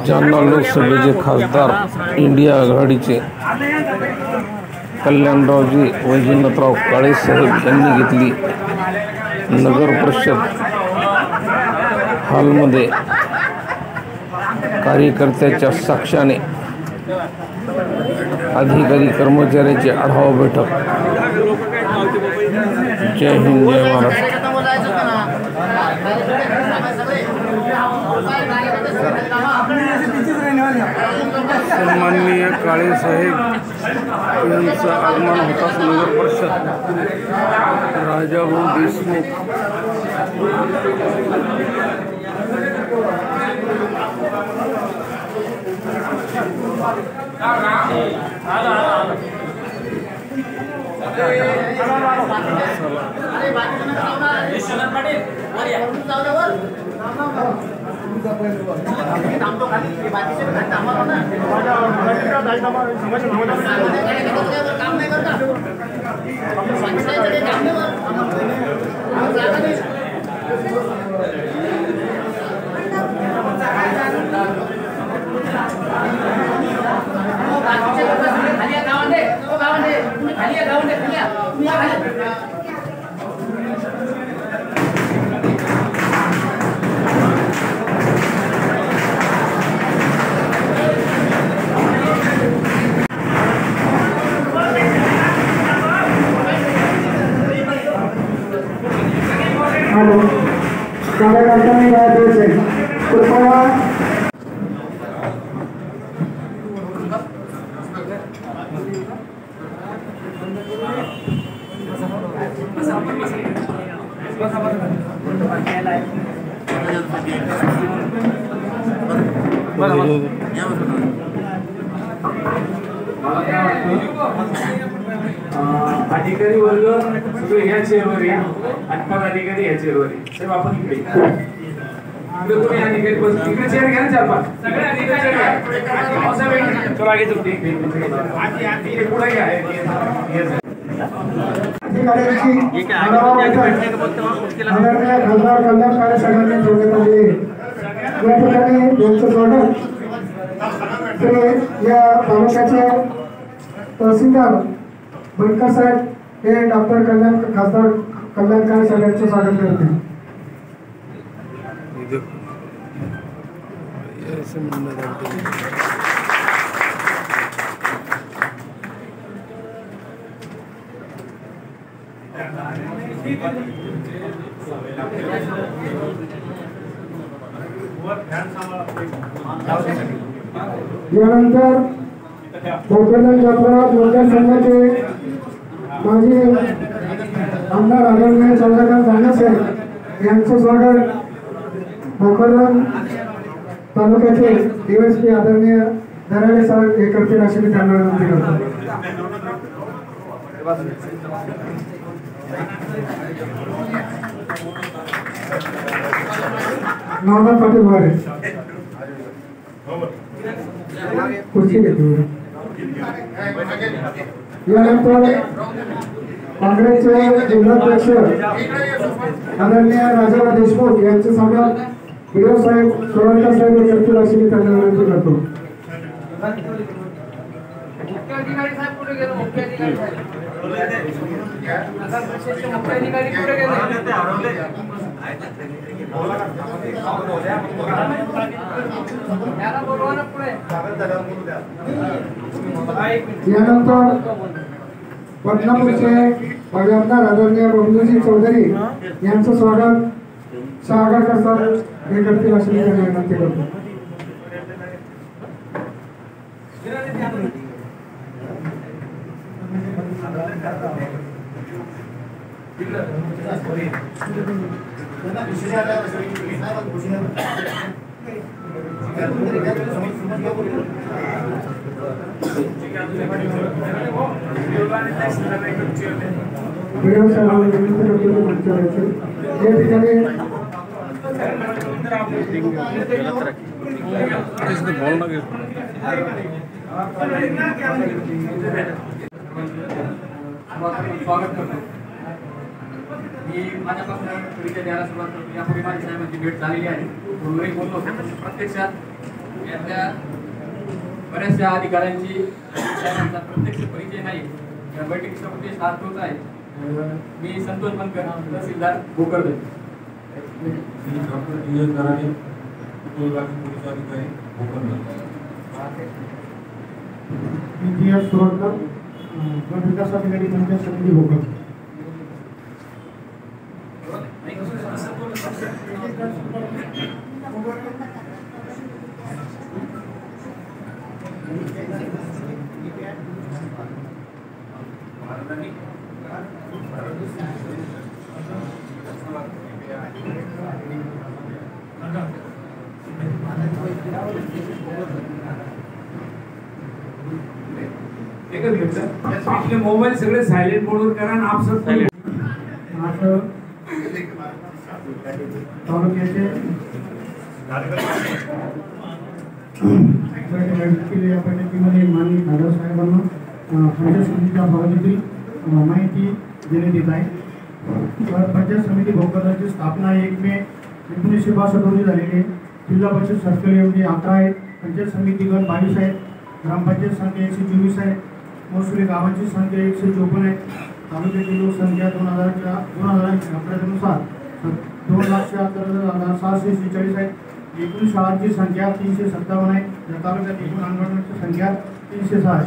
जालना लोकसभेचे खासदार इंडिया आघाडीचे कल्याणरावजी वैजनाथराव काळेसाहेब यांनी घेतली नगर परिषद हॉलमध्ये कार्यकर्त्याच्या साक्षाने अधिकारी कर्मचाऱ्याची आढावा बैठक। जय हिंद, जय महाराष्ट्र। सन्माननीय काळेसाहेब यांचं आगमन होताच नगर परिषद राजाभाऊ देशमुख अधिकारी वर्ग सगळे ह्या चेअरवर या आणि पदाधिकारी ह्या चेअरवर या। साहेब आपण इकडे कोणी अधिकारी बस इकडे चेअर घ्या ना, चार पाच सगळे अधिकारी चेअर घ्या। साहेब चला आगे चलते इकडे पुढे घ्या। ये क्या आगे बैठने का बोलते हैं मुश्किल है। खासदार कल्याणकारी सगळ्यांनी जोडण्यात आले या ठिकाणी त्यांचं स्वागत या तालुक्याचे तहसीलदार बनकर साहेब हे डॉक्टर खासदार कल्याणकारी सगळ्यांचं स्वागत करते। यानंतर भोकरदन यात्रा मतदारसंघाचे माजी आमदार आदरणीय चंद्रकांत दानवे साहेब यांचं स्वागत भोकरदन तालुक्याचे डीएसपी आदरणीय दराडे साहेब हे करतील अशी मी त्यांना विनंती करतो। नाना पाटील वारे खुर्ची घेतो। यानंतर काँग्रेसचे जिल्हाध्यक्ष आदरणीय राजाभाऊ देशमुख यांचे सम्मान व्हिडिओ साहेब सोळंकर साहेब हे करतील अशी मी त्यांना विनंती करतो। यानंतर बदनापूरचे आमदार आदरणीय बबलूजी चौधरी यांचं स्वागत सागरकर सर हे करतील अशी मी त्यांना विनंती करतो। स्वागत करतो। मी माझ्यापासून परिचय द्यायला सुरुवात करतो. यापूर्वी माझी साहेबांची भेट झालेली आहे. पूर्वी बोललो होतो. प्रत्यक्षात यातल्या बऱ्याचशा अधिकाऱ्यांची साहेबांचा प्रत्यक्ष परिचय नाही. या बैठकीचा उद्देश हा तोच आहे. मी संतोष बनकर, तहसीलदार भोकरदन. Doctor D S. गराडे, उपविभागीय पोलीस अधिकारी भोकरदन. जी.एस. सुरतकर, गट विकास अधिकारी पंचायत समिती भोकर. एकच मिनिट, मोबाईल सगळे सायलेंट मोडवर करा आणि आप सब सायलेंट. तालुक्याचे या बैठकीमध्ये माननीय खासदार साहेबांना पंचायत समितीच्या बाबतीतील माहिती देण्यात येत आहे. पंचायत समिती भोकरदनची स्थापना 1 मे 1962 रोजी झालेली आहे. जिल्हा परिषद सर्कल एवढी 11 आहेत. पंचायत समिती गण 22 आहेत. ग्रामपंचायत संख्या 124 आहे. महसुली गावांची संख्या 154 आहे. तालुक्याची लोकसंख्या 2000च्या आकड्यानुसार 2,76,646 आहे. एकूण शाळांची संख्या 357 आहे. या तालुक्यात एकूण अंगणवाडीची संख्या 306 आहे.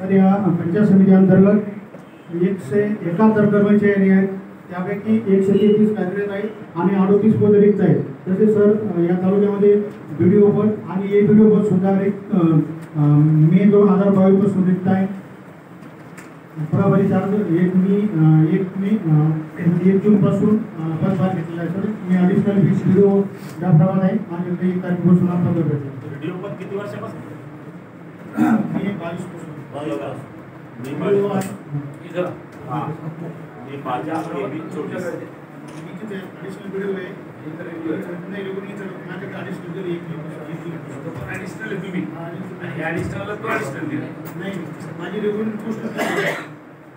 तर या पंचायत समिती अंतर्गत 171 कर्मचारी आहेत. त्यापैकी 133 कार्यरत आहेत आणि 38 पद रिक्त आहेत. तसेच सर या तालुक्यामध्ये BDO पद आणि ABDO पद सुद्धा मे 2022 पासून रिक्त आहे. प्रभारी चार्ज 1 जून पासून पदभार घेतलेला आहे. सर मी ॲडिशनल BDO ज्याप्रमाणे आहे माझ्याकडे 1 तारखेपासून आपण भेटतो. BDO पद किती वर्षापासून? मी 22 पासून. माझ्या माझी रेग्युलर पोस्ट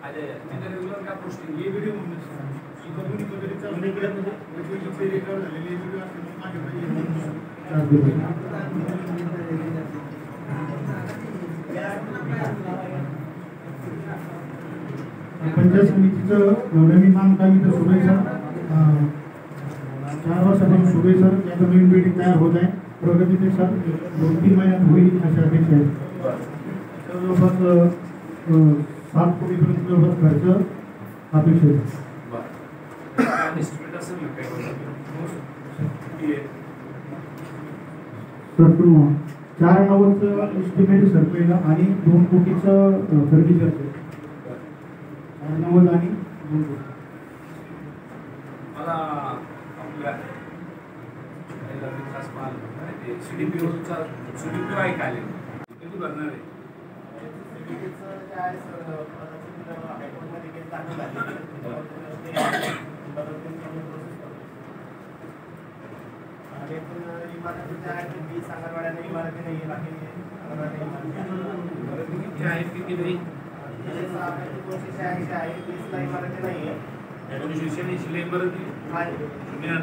रेग्युलर का पोस्टिंग हे व्हिडिओ पंचायत समितीचं नवीन बांधकाम इथं सुरू आहे सर. 4 वर्षापासून सुरू आहे सर. याचं नवीन बिल्डिंग तयार होत आहे. प्रगतीचे सर 2-3 महिन्यात होईल अशा अपेक्षा आहे. जवळपास 7 कोटीपर्यंत जवळपास खर्च अपेक्षित आहे. सर 490चं एस्टिमेट सर पहिला आणि 2 कोटीचं खरेदी करतो. 490 आणि 2 कोटी. मला आपल्या CDPO ऐकायला किती भरणार आहे?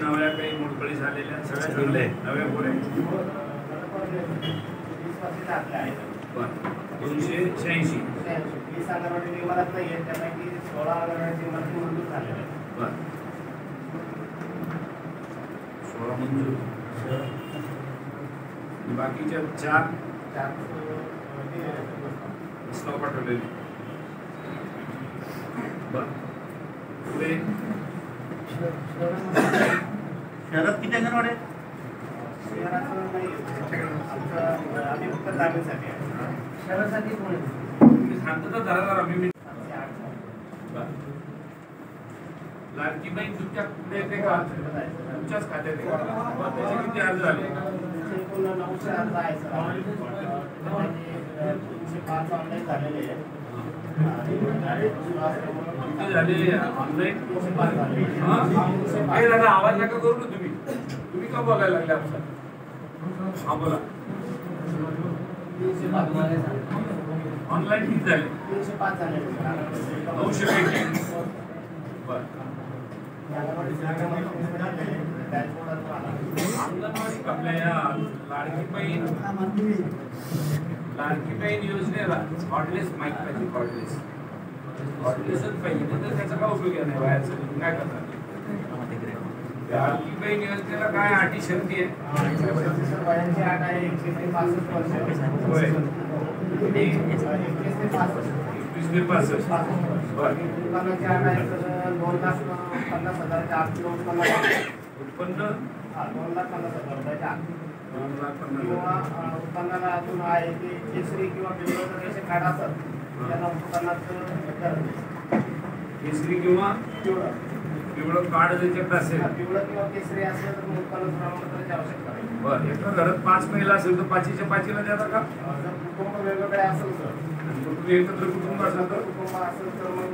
नव्या काही मोडकळी झालेल्या सगळ्या नव्या गोऱ्या 286 16 मंजूर. बाकीच्या 4 प्रस्ताव पाठवलेले. पुढे शहरात किती अंगणवाडी आहेत? शहरासाठी कोण तुम्ही सांगतो तर जरा मी लाडकी बहीण तुमच्या कुठे येते का? तुमच्याच खात्यात आहे. त्याचे किती अर्ज झाले? 900 अर्ज आहे सर. 5 ऑनलाईन झालेले आहेत. आवाज नका करू ना तुम्ही का बोलायला लागले आमचा? हा बोला. ऑनलाईन किती झाले? 305 झाले. 900 बरं. आपल्या या लाडकी बहीण योजनेला कॉर्डलेस माहिती पाहिजे. कॉर्डलेसच पाहिजे, तर त्याचा काय उपयोग नाही. बाहेरचं काय करणार? लाडकी बहीण योजनेला काय अटी शर्ती आहे? वयाची अट आहे 21 ते 65 वर्ष. होय. 21 ते 65. 21 ते 65. बरं. उत्पन्नाची अट आहे तर 2,50,000च्या आत उत्पन्न. उत्पन्न 2,50,000 रुपयाच्या आत. 2,50,000. किंवा उत्पन्नाला अजून आहे की केसरी किंवा पिवळं रेशन कार्ड असत त्यांना उत्पन्नाचं केसरी किंवा पिवळं कार्ड ज्याच्याकडे असेल. पिवळं किंवा केसरी असलं तर उत्पन्न प्रमाणपत्राची आवश्यकता आहे. बरं. एका घरात 5 महिला असेल तर 5च्या 5ला देता का? जर कुटुंब वेगवेगळे असेल तर एकत्र कुटुंब असेल तर कुटुंब असेल तर मग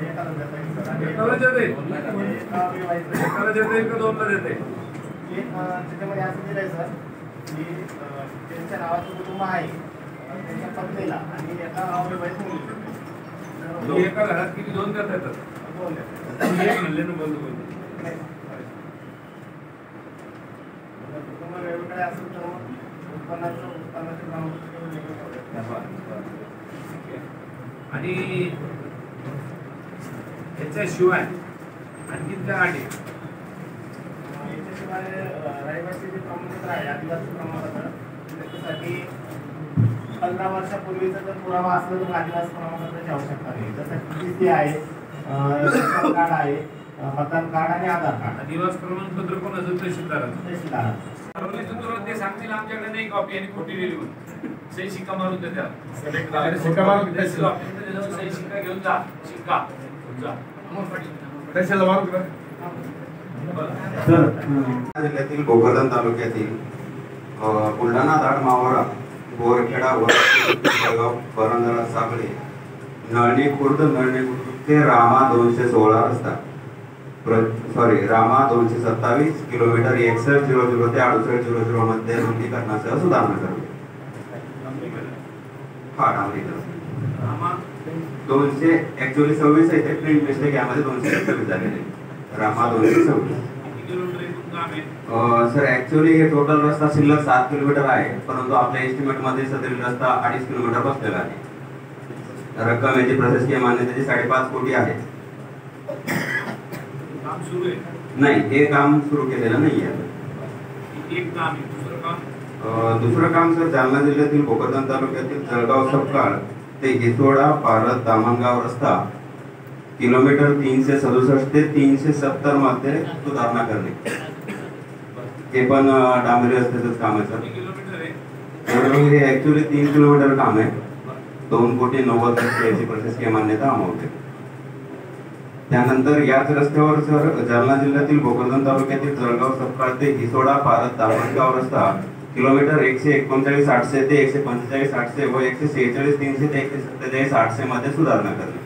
एकाला देता येईल सर. एकाला देते? एका विवाहित एकाला देते का दोनला देते? एक त्याच्यामध्ये असं दिलंय सर की त्यांच्या नावाचं कुटुंब आहे त्यांच्या पत्नीला आणि एका अविवाहित मुली. एका घरात किती? 2 देता येतात? 2 देतात. एक म्हणले ना बंधू बंधू. कुटुंब वेगवेगळे असेल तर मग उत्पन्नाचे प्रमाणपत्र आणि याच्याशिवाय आणखी काय अटी? याच्याशिवाय रहिवासी जे प्रमाणपत्र आहे आदिवासी प्रमाणपत्र त्याच्यासाठी 15 वर्षापूर्वीचा जर पुरावा असला तर आदिवासी प्रमाणपत्राची आवश्यकता नाही. जसं TC आहे, रेशन कार्ड आहे, मतदान कार्ड आणि आधार कार्ड. आदिवासी प्रमाणपत्र कोण असेल? तहसीलदाराचं. तहसीलदार. तुरंत ते सांगतील आमच्याकडे नाही कॉपी आणि खोटी दिली म्हणून सही शिक्का मारून देतात. शिक्का मारून देतात. सही शिक्का घेऊन जा. शिक्का जा. कशाला मारू का? जिल्ह्यातील भोकरदन तालुक्यातील बुलढाणा धाड मावळा बोरखेडा वडगाव परंदरा साबळे नळणी खुर्द ते रामा 216 रस्ता रामा 227 किलोमीटर 6100 ते 6800 मध्ये रुंदीकरणासह सुधारणा करणे. हा डांबरीकरण 200 ऍक्च्युअली 26 आहे ते प्रिंट मिस्टेक यामध्ये 226 झालेले. रामा 226. सर ऍक्च्युअली हे टोटल रस्ता शिल्लक 7 किलोमीटर आहे, परंतु आपल्या एस्टिमेट मध्ये सदरील रस्ता 2.5 किलोमीटर बसलेला आहे. रक्कम याची प्रशासकीय मान्यतेची 5.5 कोटी आहे. काम सुरू आहे? नाही, हे काम सुरू केलेलं नाही आहे. एक काम आहे. दुसरं काम सर जालना जिल्ह्यातील भोकरदन तालुक्यातील जळगाव सपकाळ ते हिसोडा पारत दामणगाव रस्ता किलोमीटर 367 ते 370 मध्ये सुधारणा करणे. हे पण डांबरी रस्त्याचंच काम आहे सर. हे ऍक्च्युअली 3 किलोमीटर काम आहे. 2,90,00,000 याची प्रशासकीय मान्यता अमाऊंट आहे. त्यानंतर याच रस्त्यावर सर जालना जिल्ह्यातील भोकरदन तालुक्यातील जळगाव सपकाळ ते हिसोडा पारत दामणगाव रस्ता किलोमीटर 139,800 ते 145,800 व 146,300 ते 147,800 मध्ये सुधारणा करणे.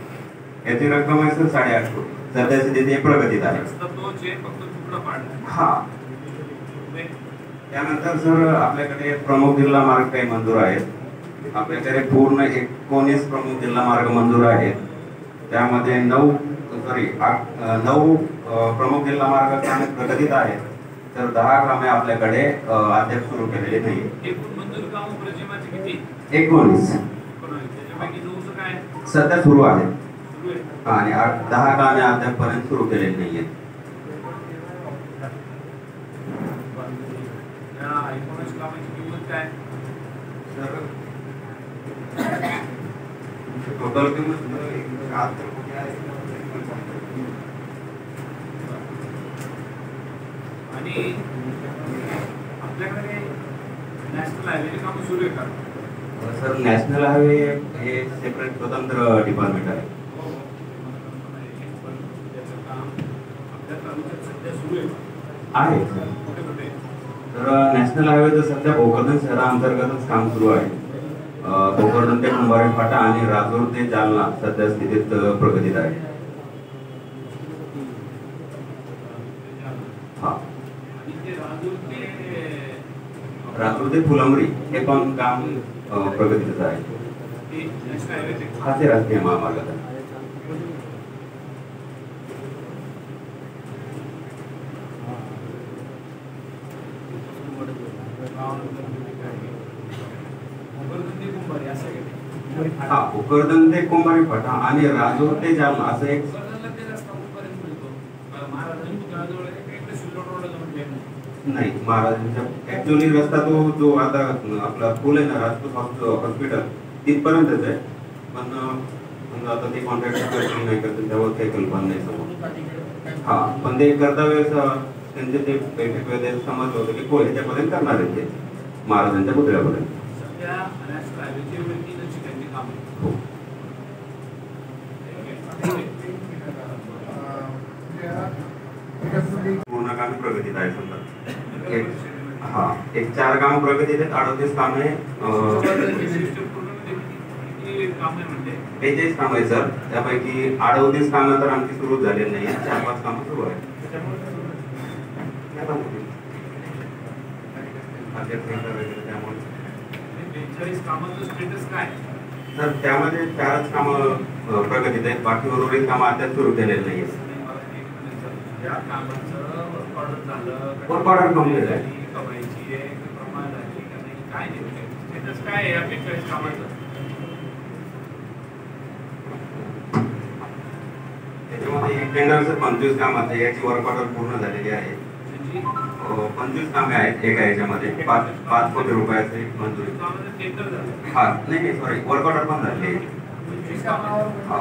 याची रक्कम आहे सर 8.5 कोटी. सध्याची तिथे प्रगतीत आहे. हा. त्यानंतर सर आपल्याकडे प्रमुख जिल्हा मार्ग काही मंजूर आहेत. आपल्याकडे पूर्ण 19 प्रमुख जिल्हा मार्ग मंजूर आहेत. त्यामध्ये 9 प्रमुख जिल्हा मार्ग कामे प्रगतीत आहेत. तर 10 कामे आपल्याकडे अद्याप सुरू केलेली नाही. 19 सध्या सुरू आहेत आणि 10 कामे अद्यापपर्यंत सुरू केलेली नाही आहेत. टोटल किंमत 170 कोटी आहे. आणि आपल्याकडे नॅशनल हायवे काम सुरू आहे का? सर नॅशनल हायवे हे सेपरेट स्वतंत्र डिपार्टमेंट आहे. आहे तर नॅशनल हायवे तर सध्या भोकरदन शहराअंतर्गतच काम सुरू आहे. भोकरदन ते कुंभारे फाटा आणि राजूर ते जालना सध्या स्थितीत प्रगतीत आहे. हा. ते फुलंबरी हे पण काम प्रगतीचं आहे. ते नॅशनल हायवे ते हा ते राष्ट्रीय महामार्ग आहे. भोकरदन ते कुंभारी असं आहे का? हा भोकरदन ते कुंभारी फाटा आणि राजूर ते जालना असं एक भोकरदनला ते रस्ता कुठपर्यंत मिळतो? महाराजांच्या पुतळ्याजवळ आहे का इकडे सिल्लोड रोडला जाऊन भेटतो? नाही महाराजांच्या ऍक्च्युअली रस्ता तो जो आता आपला पूल आहे ना राजपूत हॉस्पिटल तिथपर्यंतच आहे. पण समजा आता ते कॉन्ट्रॅक्टर नाही करतात त्यावर काही कल्पना नाही समोर. हा पण ते करता वेळेस त्यांचे ते बैठक वेळेस समजलं होतं की ह्याच्यापर्यंत करणार आहे ते महाराजांच्या पुतळ्यापर्यंत. सध्या नॅशनल हायवेची वरती त्यांची त्यांची कामं हो. पूर्ण काम प्रगतीत आहे समजा. एक 4 काम प्रगतीत आहेत, 38 काम आहे. किती 45 काम आहे सर. त्यापैकी 38 कामं तर आमची सुरू झालेली नाही, 4-5 कामं सुरू आहेत. त्यामुळे 42 कामाचं स्टेटस काय? तर त्यामध्ये 4च कामं प्रगतीत आहेत, बाकी उर्वरित कामं अद्याप सुरू केलेली नाही आहेत. या कामाचं वर्क ऑर्डर झालं, वर्क ऑर्डर कंप्लीट आहे. कमाईची आहे, प्रमाण झाली का नाही, काय नेमकं स्टेटस काय आहे या 45 कामाचं? त्याच्यामध्ये एक टेंडरचं 25 कामाचं याची वर्क ऑर्डर पूर्ण झालेली आहे. 25 कामे आहेत एका याच्यामध्ये 5 कोटी रुपयाचे मंजुरी. कामाचं टेंडर झालं, हा नाही सॉरी वर्क ऑर्डर पण झाली आहे. 25 कामावर हा.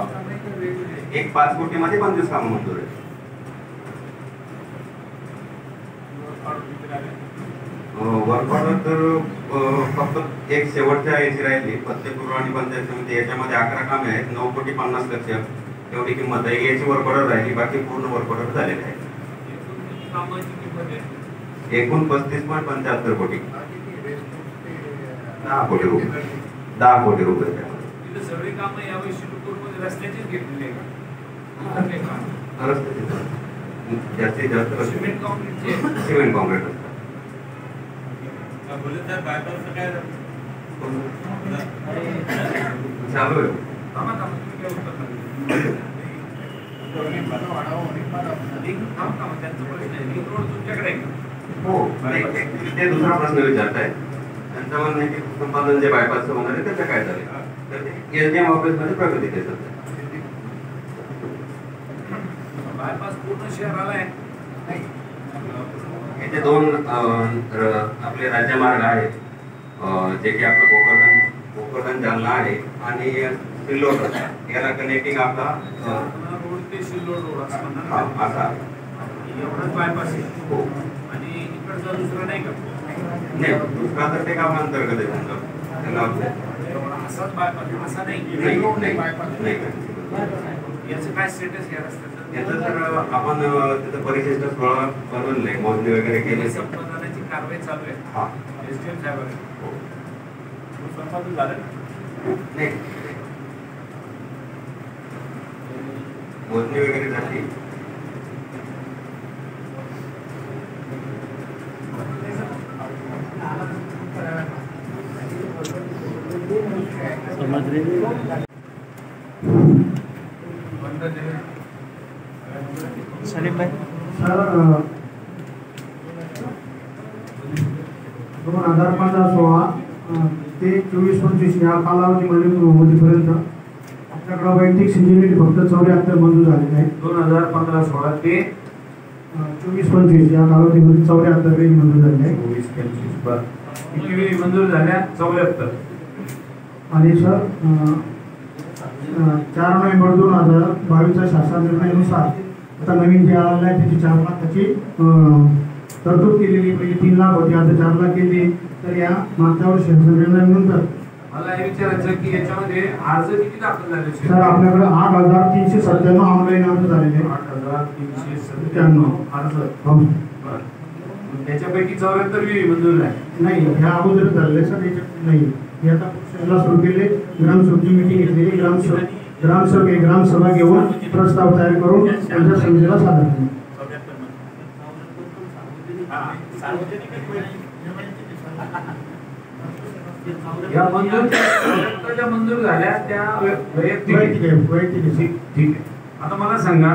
एक 5 कोटीमध्ये 25 कामं मंजूर आहे. वर्क ऑर्डर तर फक्त एक शेवटच्या याची राहिली फतेपूर्व आणि पंचायत समिती याच्यामध्ये 11 कामे आहेत 9,50,00,000 एवढी किंमत आहे. याची वर्क ऑर्डर राहिली, बाकी पूर्ण वर्क ऑर्डर झालेले आहे. कामाची किंमत आहे एकूण 35.75 कोटी 10 कोटी रुपये 10 कोटी रुपये त्यामध्ये. तिथे सगळी कामं यावेळी शिरूरमध्ये रस्त्याचीच घेतलेली आहे का? कुठले काम? रस्त्याचे जास्तीत जास्त सिमेंट काँक्रीटचे सिमेंट कॉन्क्रीट असतात. चालू आहे. थांबा तुम्ही काय उत्तर नाही. त्यांचा प्रश्न आहे लिंक रोड तुमच्याकडे आहे का? हो नाही actually ते दुसरा प्रश्न विचारताय. त्यांचं म्हणणं आहे की संपादन जे बायपासचं होणार आहे त्याचं काय झालं तर ते SDM ऑफिसमध्ये प्रगती आहे सध्या. बायपास पूर्ण शहराला आहे. याचे 2 आपले राज्यमार्ग आहेत जे की आपलं भोकरदन जालना आहे आणि सिल्लोड रस्ता याला कनेक्टिंग आपला रोड ते सिल्लोड रोड असं म्हणणार ना? असा एवढाच बायपास आहे हो. आणि इकडचा दुसरा नाही का? नाही दुसरा तर ते काम अंतर्गत आहे त्यांचं त्याला एवढा असाच बायपास असा नाही नाही नाही नाही. याचं काय स्टेटस या रस्त्याचं? याचं तर आपण तिथं परिशिष्ट 16 बनवलंय मोजणी वगैरे केले. संपादनाची कारवाई चालू आहे. हा SDM साहेबांनी संपादन झालं नाही मोजणी वगैरे झाली. सर 2015-16 ते 24-25 या कालावधीपर्यंत आपल्याकडे वैयक्तिक सिंचनाची फक्त 74 मंजूर झालेले आहेत. 2015-16 ते 24-25 या कालावधीमध्ये 74 वेळी मंजूर झालेले आहेत. 24-25 किती वेळी मंजूर झाल्या? 74. आणि सर 4 नोव्हेंबर 2022 शासन निर्णयानुसार आता नवीन जे आलेलं आहे त्याची 4 लाखाची तरतूद केलेली. पहिले 3 लाख होती, आता 4 लाख केली. तर या मागच्या वर्षी शासन निर्णयानंतर मला हे विचारायचं की याच्यामध्ये अर्ज किती दाखल झाले? सर आपल्याकडे 8,397 ऑनलाईन अर्ज झालेले आहेत. 8,397 अर्ज. हो. त्याच्यापैकी 74 वेळी मंजूर आहे. नाही ह्या अगोदर झालेले सर, याच्यात नाही. हे आता पुढच्या सुरू केले. ग्रामसभेची मीटिंग घेतलेली. ग्रामसभा घेऊन प्रस्ताव तयार करून पंचायत समितीला सादर केले. सार्वजनिक या मंजूर मंजूर झाल्या त्या वैयक्तिक ठीक आहे. आता मला सांगा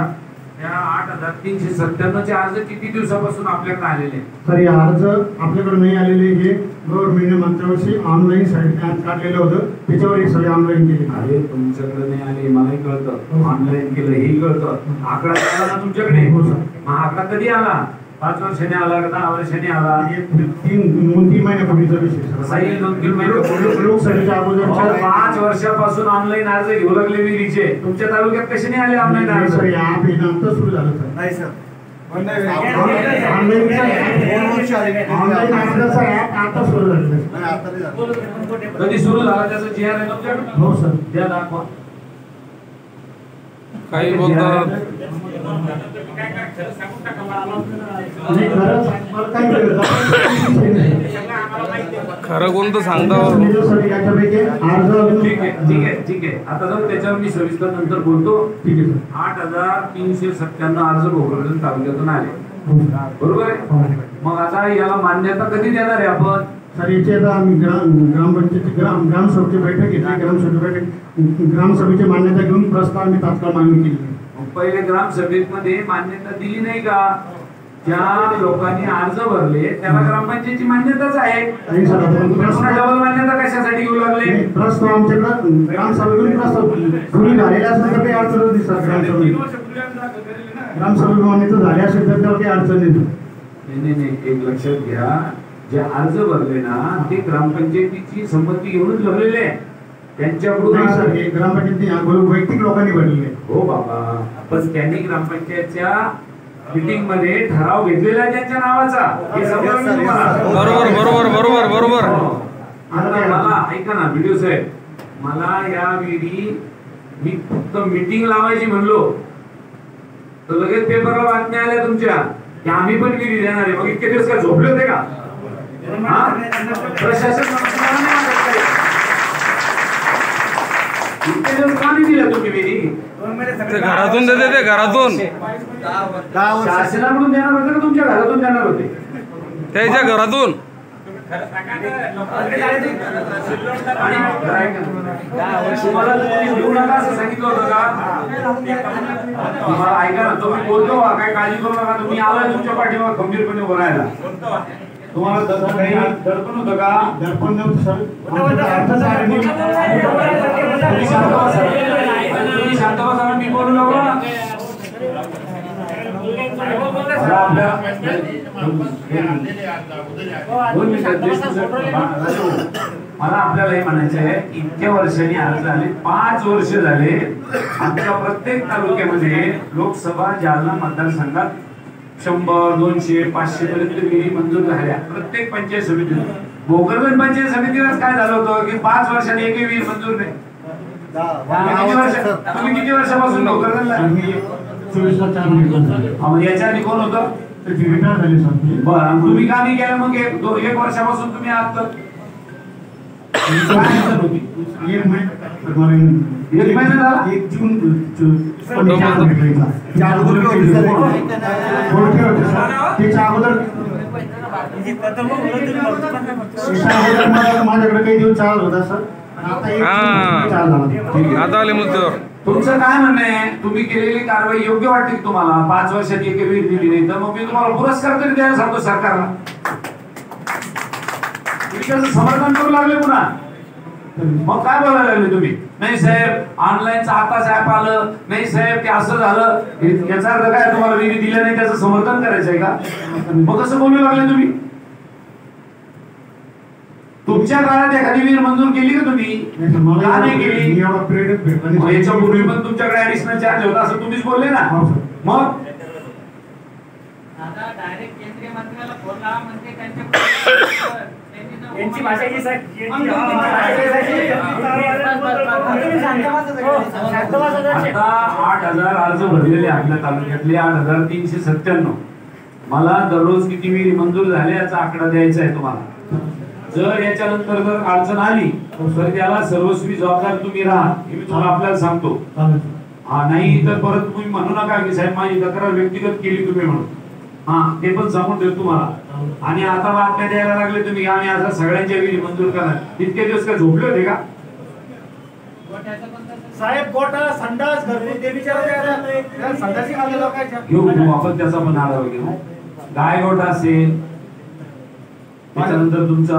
या 8,397 चे अर्ज किती दिवसापासून आपल्याकडे आलेले? सर हे अर्ज आपल्याकडे नाही आलेले, हे गव्हर्नमेंटने मागच्या वर्षी ऑनलाईन सर्टिफिकेट काढलेलं होतं, त्याच्यावर हे सगळे ऑनलाईन केले. अरे तुमच्याकडे नाही आले मलाही कळतं, ऑनलाईन केलं हेही कळतं. आकडा आला ना तुमच्याकडे? मग आकडा कधी आला? 5 वर्षांनी आला का 10 वर्षांनी आला? 3 महिन्यापूर्वीचा विषय सही 2-3 महिने लोकसभेच्या अगोदरच्या 5 वर्षापासून ऑनलाईन अर्ज घेऊ लागले विहिरीचे. तुमच्या तालुक्यात कसे नाही आले ऑनलाईन अर्ज? सर या ॲप हे नंतर सुरू झालं सर. नाही सर, ऑनलाईन अर्जाचा ॲप आता सुरू झालं. कधी सुरू झाला त्याचं GR आहे तुमच्याकडे? हो सर. द्या दाखवा. काही बोलतात नाही खरंच मला काय कळलं खरं कोणतं सांगता सर याच्यापैकी अर्ज ठीक आहे. आता जाऊन त्याच्यावर मी सविस्तर नंतर बोलतो. ठीक आहे सर. 8,397 अर्ज भोकरदन तालुक्यातून आले, बरोबर आहे? मग आता याला मान्यता कधी देणार आहे आपण? सर याची आता आम्ही ग्रामपंचायती ग्रामसभेची बैठक घेतली. ग्रामसभेची मान्यता घेऊन प्रस्ताव आम्ही तात्काळ मागणी केली. मग पहिले ग्रामसभेमध्ये मान्यता दिली नाही का? ज्या लोकांनी अर्ज भरले त्याला ग्रामपंचायतीची मान्यताच आहे. आणि सर आपण डबल मान्यता कशासाठी घेऊ लागले? प्रस्ताव आमच्याकडे ग्रामसभेतून प्रस्ताव सुरू झालेला असेल तर काही अडचण नाही सर. ग्रामसभेत मान्यता झाली असेल तर त्याला काही अडचण नाही. नाही एक लक्षात घ्या, जे अर्ज भरले ना ते ग्रामपंचायतीची संमती घेऊनच भरलेले आहे. त्यांच्याकडून नाही सर हे ग्रामपंचायती वैयक्तिक लोकांनी भरलेले. हो बाबा, पण त्यांनी ग्रामपंचायतच्या मीटिंग मध्ये ठराव घेतलेला आहे त्यांच्या नावाचा. हे समजलं मी तुम्हाला? बरोबर आता मला ऐका ना व्हिडिओ साहेब, मला या वेळी मी फक्त मीटिंग लावायची म्हणलो तर लगेच पेपरला बातम्या आल्या तुमच्या की आम्ही पण विधी देणार आहे. मग इतके दिवस काय झोपले होते का? प्रशासन इतके दिवस का नाही दिला तुम्ही विधी? ते घरातून देते, ते घरातून शासनाकडून देणार होते का तुमच्या घरातून देणार होते? त्याच्या घरातून. तुम्हाला घेऊ नका असं सांगितलं होतं का? तुम्हाला ऐका ना, तुम्ही बोलतो काय काळजी करू नका. तुम्ही आलाय तुमच्या पाठीवर खंबीरपणे उभं राहायला. तुम्हाला तसं काही दडपण होतं का? दर्पण नव्हतं सर. तुम्ही शांत बसा, मी बोलू नको ना. मला आपल्याला हे म्हणायचं आहे, इतक्या वर्षांनी अर्ज आले, 5 वर्ष झाले. आमच्या प्रत्येक तालुक्यामध्ये लोकसभा जालना मतदारसंघात 100, 200, 500 पर्यंत विधी मंजूर झाल्या प्रत्येक पंचायत समितीत. भोकरदन पंचायत समितीलाच काय झालं होतं की 5 वर्षांनी एकही विधी मंजूर नाही. तुम्ही किती वर्षापासून भोकरदनला? 24 याच्या आधी कोण होतं? रिटायर झाले सर. बरं, तुम्ही का नाही केलं? मग 1 वर्षापासून तुम्ही आहात तर एक महिना झाला. 1 जून त्याच्या अगोदर माझ्याकडे काही दिवस चालत होता सर. आता आले मुद्द्यावर. तुमचं काय म्हणणं आहे? तुम्ही केलेली कारवाई योग्य वाटते तुम्हाला? 5 वर्षात एक वीर दिली नाही तर मग मी तुम्हाला पुरस्कार तरी द्यायला सांगतो सरकारला. समर्थन करू लागले पुन्हा. मग काय बोलायला लागले तुम्ही? नाही साहेब ऑनलाईनचा आताच ऍप आलं, नाही साहेब ते असं झालं. याचा अर्थ काय? तुम्हाला विधी दिलं नाही त्याचं समर्थन करायचं आहे का? मग कसं बोलू लागले तुम्ही? तुमच्या काळात एखादी वीर मंजूर केली का तुम्ही? का नाही केली? याच्यापूर्वी पण तुमच्याकडे ऍडिशनल चार्ज होता असं तुम्हीच बोलले ना. मग डायरेक्ट केंद्रीय मंत्र्याला फोन लावा म्हणते त्यांची भाषा ही आता 8,000 अर्ज भरलेले आपल्या तालुक्यातले 8,397. मला दररोज किती विधी मंजूर झाले याचा आकडा द्यायचा आहे तुम्हाला. जर याच्यानंतर जर अडचण आली तर त्याला सर्वस्वी जबाबदार तुम्ही राहा, हे मी तुम्हाला आपल्याला सांगतो. हा नाही तर परत तुम्ही म्हणू नका की साहेब माझी तक्रार व्यक्तिगत केली तुम्ही म्हणून. हा ते पण सांगून देतो तुम्हाला. आणि आता बातम्या द्यायला लागले तुम्ही आम्ही आता सगळ्यांच्या विधी मंजूर करणार. इतके दिवस काय झोपले होते का? साहेब गोठा संडास घरगुती ते विचारायला संडासी खाल्ले लोकांच्या घेऊ आपण त्याचा पण आढावा घेऊ. गाय गोठा असेल, त्याच्यानंतर तुमचा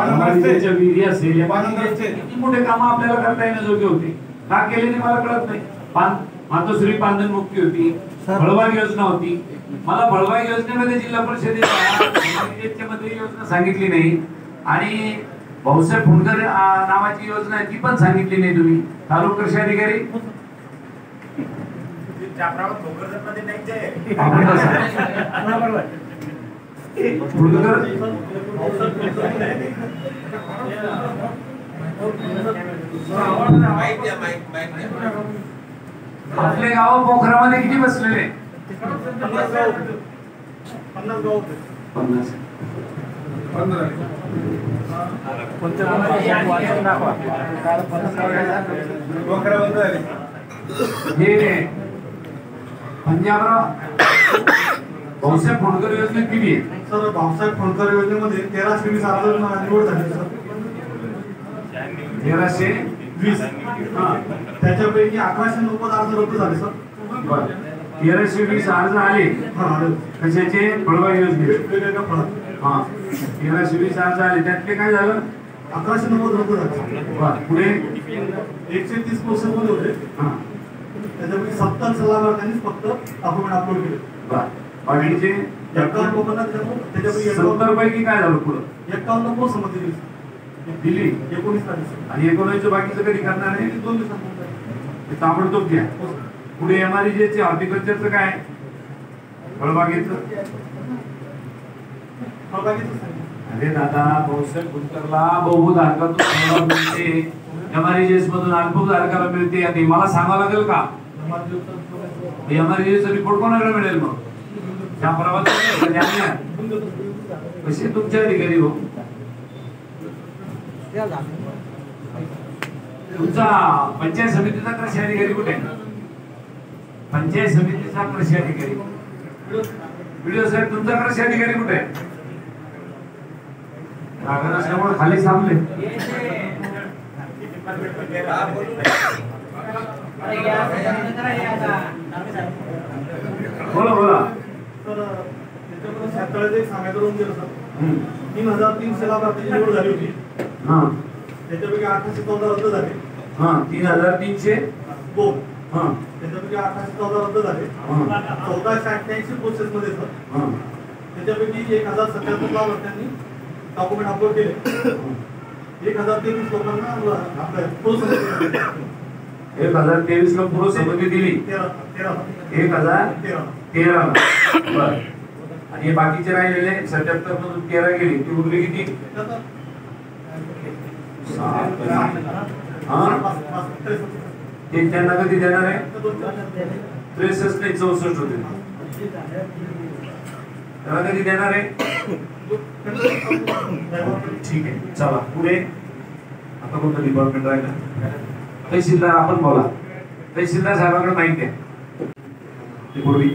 समाजाच्या विधी असेल, या किती मोठे काम आपल्याला करता येण्याजोगे होते. का केले ते मला कळत नाही. मातोश्री पांधन मुक्ती होती, फळबाग योजना होती. मला फळबाग योजनेमध्ये जिल्हा परिषदेच्या मध्ये योजना सांगितली नाही आणि भाऊसाहेब फुंडकर नावाची योजना आहे ती पण सांगितली नाही तुम्ही. तालुका कृषी अधिकारी फुंडकर आपले गाव पोखरामध्ये किती बसलेले? 50. हे पंजाबराव भाऊसाहेब फुंडकर योजनेत किती आहे? सर भाऊसाहेब फुंडकर योजनेमध्ये 1320 अर्ज निवड झाली सर. 1320. त्याच्यापैकी 1190 अर्ज रद्द झाले सर. 1320 अर्ज आले कशाचे? फळबाग योजने. वेगवेगळ्या फळात. हा 1320 अर्ज आले, त्यातले काय झालं? 1190 रद्द झाले. पुढे 130 प्रोसेस मध्ये होते. त्याच्यापैकी 70 लाभार्थ्यांनीच फक्त डॉक्युमेंट अपलोड केले. बाकीचे 51 लोकांना त्याच्यापैकी 70 पैकी काय झालं? पुढे 51 संमती दिली दिली 19 तारीख. आणि 19 बाकीचं कधी करणार आहे? 2 दिवसांनी ताबडतोब घ्या. पुढे एमआरईचे हॉर्टिकल्चरचं काय? फळबागेचं. अरे दादा, भाऊसाहेब फुंडकरला बहुभूत हक्कातून मिळते, एमआरईजेस मधून अल्पभूत हक्काला मिळते. आणि मला सांगावं लागेल का एमआरईजेचा रिपोर्ट कोणाला मिळेल? मग त्या प्रवासात कसे तुमच्या अधिकारी हो? तुमचा पंचायत समितीचा कृषी अधिकारी कुठे? पंचायत समितीचा कृषी अधिकारी व्हिडिओ साहेब, तुमचा कृषी अधिकारी कुठे? रागा नसल्यामुळे खाली थांबले. बोला बोला. तर त्याच्यामध्ये शेतकऱ्याचं एक सांगायचं राहून गेलं सर. 3300 लाभार्थ्यांची निवड झाली होती. त्याच्यापैकी 1814 रद्द झाले. 3302. त्याच्यापैकी 1814 रद्द झाले. 1488 प्रोसेस मध्ये सर. त्याच्यापैकी 1077 लाभार्थ्यांनी डॉक्युमेंट अपलोड केले. 1023 लोकांना आपल्या प्रोसेस 1023 ला पूर्व संमती दिली. 1013. बर. आणि बाकीचे राहिलेले 77 मधून 13 गेली, ती उरली किती? ते त्यांना कधी देणार आहे? 63 नाही 64 होते. त्याला कधी देणार आहे? ठीक आहे, चला पुढे. आता कोणतं डिपार्टमेंट राहिलं? तहसीलदार. आपण बोला. तहसीलदार साहेबांकडे माहिती आहे. पूर्वी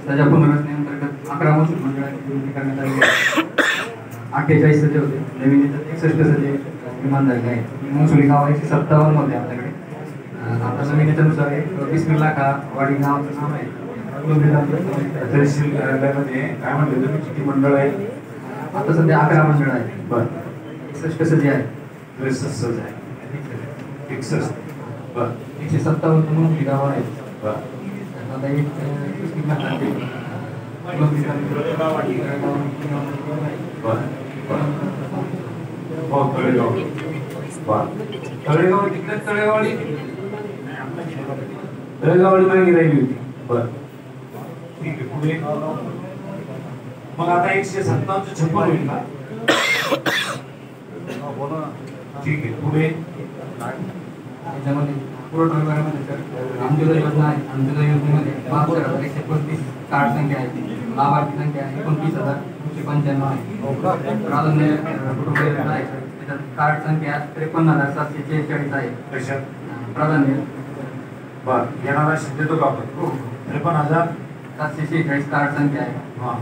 त्याच्या पुनर्रचनेअंतर्गत 11 महसूल मंडळाची नियुक्ती करण्यात आली आहे. 48 सदस्य होते, नवीन 61 सदस्य निर्माण झाले आहेत. महसुली गाव 157 होते आपल्याकडे. आता जमिनीच्या नुसार 20 लाख वाडी गावाचं नाव आहे. तहसील कार्यालयामध्ये काय म्हणले तुम्ही, किती मंडळ आहे? आता सध्या 11 मंडळ आहेत. बर. 61 सदस्य आहेत. 63 आहे. 61. बर. 157 महसुली गाव आहेत. बर. आता एक तळेगाव. तळेगाव तिकडे तळेगावली मागे राहिली होती. बर, ठीक आहे. पुढे मग आता 157 होईल का? ठीक आहे. पुढे त्याच्यामध्ये पुरवठा विभागामध्ये अंत्योदय योजना आहे. अंत्योदय योजनेमध्ये 72,135 कार्ड संख्या आहे. लाभार्थी संख्या 29,995 आहे. प्राधान्य कुटुंब योजना आहे. त्याच्यात कार्ड संख्या 53,746 आहे. कशात प्राधान्य बर येणारा देतो का आपण? 53,746 कार्ड संख्या आहे. हा.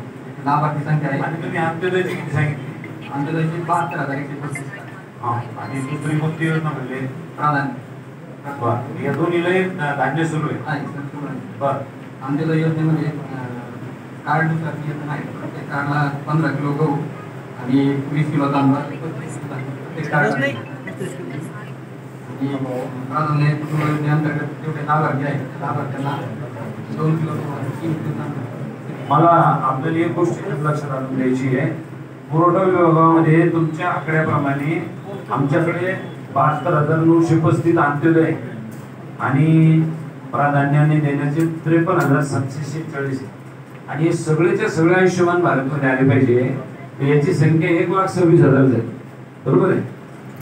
लाभार्थी संख्या आहे आणि तुम्ही अंत्योदयची किती सांगितली? अंत्योदयची 72,135 हा. आणि दुसरी कोणती योजना म्हणले? प्राधान्य बरं. या दोन्हीला एक धान्य सुरू आहे. आहे सर, सुरू आहे. बरं. अंत्योदय योजनेमध्ये कार्डनुसार नियंत्रण आहे. प्रत्येक कार्डला 15 किलो गहू आणि 20 किलो तांदूळ प्रत्येक कार्ड आणि प्राधान्य योजनेअंतर्गत जेवढे लाभार्थी आहेत त्या लाभार्थ्यांना 2 किलो गहू आणि 3 किलो तांदूळ. मला आपल्याला एक गोष्ट लक्षात आणून द्यायची आहे. पुरवठा विभागामध्ये तुमच्या आकड्याप्रमाणे आमच्याकडे 72,935 अंत्योदय आहे आणि प्राधान्याने देण्याचे 53,746 आणि हे सगळेच्या सगळे आयुष्यमान भारतमध्ये आले पाहिजे. तर याची संख्या 1,26,000 जाईल. बरोबर आहे.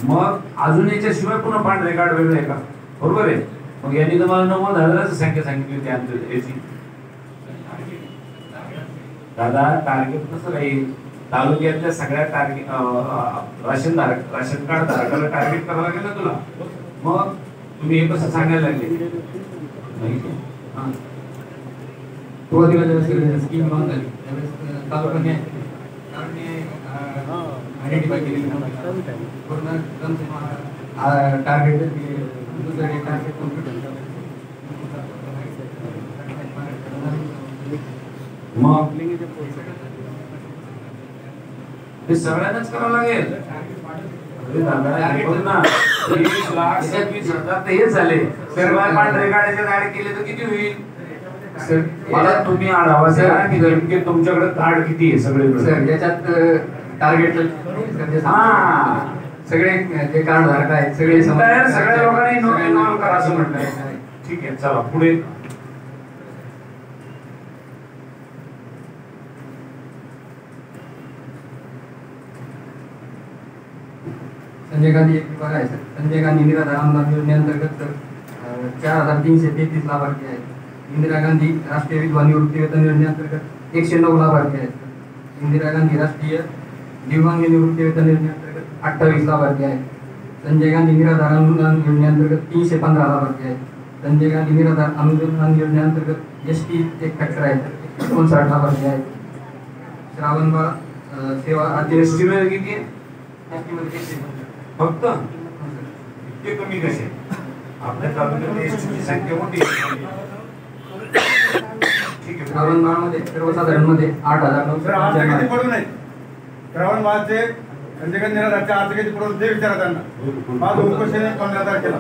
मग अजून याच्याशिवाय पुन्हा पांढरे कार्ड वेगळे आहे का? बरोबर आहे. मग यांनी तुम्हाला 90,000ची संख्या सांगितली होती अंत्योदयाची. दादा टार्गेट कसं राहील? तालुक्यातल्या सगळ्या टार्गेट राशन कार्ड धारकाला टार्गेट करावं लागेल ना तुला. मग तुम्ही हे कसं सांगायला लागले? सुरुवातीला जेव्हा स्कीम लॉन्च झाली त्यावेळेस तालुक्याने आयडेंटिफाय केली पूर्ण टार्गेट दुसरे टार्गेट मग हे सगळ्यांनाच करावं लागेल. अरे दादा, हे बघ ना, 20,26,000 तर हेच झाले. सर्व पांढरे गाड्याचे गाडी केले तर किती होईल? सर मला तुम्ही आढावा द्या की नेमके तुमच्याकडे कार्ड किती आहे सगळे? सर याच्यात टार्गेट हा, सगळे जे कार्ड धारक आहेत सगळे सगळ्या लोकांनी नोंद करा असं म्हटलंय. ठीक आहे, चला पुढे. संजय गांधी एक विभाग आहे सर. संजय गांधी निराधार अनुदान योजनेअंतर्गत 4,333 लाभार्थी आहेत. इंदिरा गांधी राष्ट्रीय विधवा निवृत्ती वेतन योजनेअंतर्गत 109 लाभार्थी आहेत. इंदिरा गांधी राष्ट्रीय दिव्यांग निवृत्ती वेतन योजनेअंतर्गत 28 लाभार्थी आहेत. संजय गांधी निराधार अनुदान योजनेअंतर्गत 315 लाभार्थी आहेत. संजय गांधी निराधार अनुदान योजनेअंतर्गत एसटी एक फॅक्टर आहेत 59 लाभार्थी आहेत. श्रावणबाळ सेवा एसटी मध्ये किती आहे? मध्ये फक्त इतके कमी कसे? आपल्या तालुक्यात एसटीची संख्या मोठी आहे. ठीक आहे. श्रावणबाळमध्ये सर्वसाधारण मध्ये 8,995 पडून आहेत. श्रावण मासचे संजय गांधी निराधारचे अर्ज किती पडून ते विचारा त्यांना. माझं उपोषण 15 तारखेला.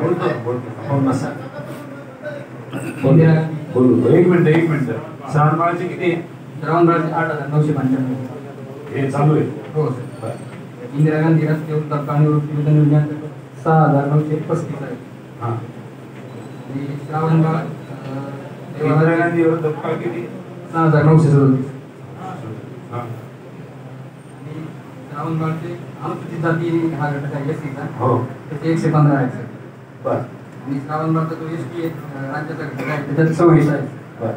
बोलू. एक मिनिट. श्रावणबाळाचे किती आहे? श्रावणबाळचे 8,995 हे चालू आहे. हो सर. इंदिरा गांधी राष्ट्रीय वृद्धापकाळ निवृत्ती वेतन योजनेअंतर्गत 6,935 आहे. हा. आणि श्रावणबाळ इंदिरा गांधी वृद्धापकाळ किती? 6,937. हा. आणि श्रावणबाळचे अनुसूचित जाती हा घटक आहे एसटीचा हो. त्याचे 115 आहे सर. बर. आणि श्रावणबाळचा जो एसटी राज्याचा घटक आहे त्याच्यात 26 आहे. बर.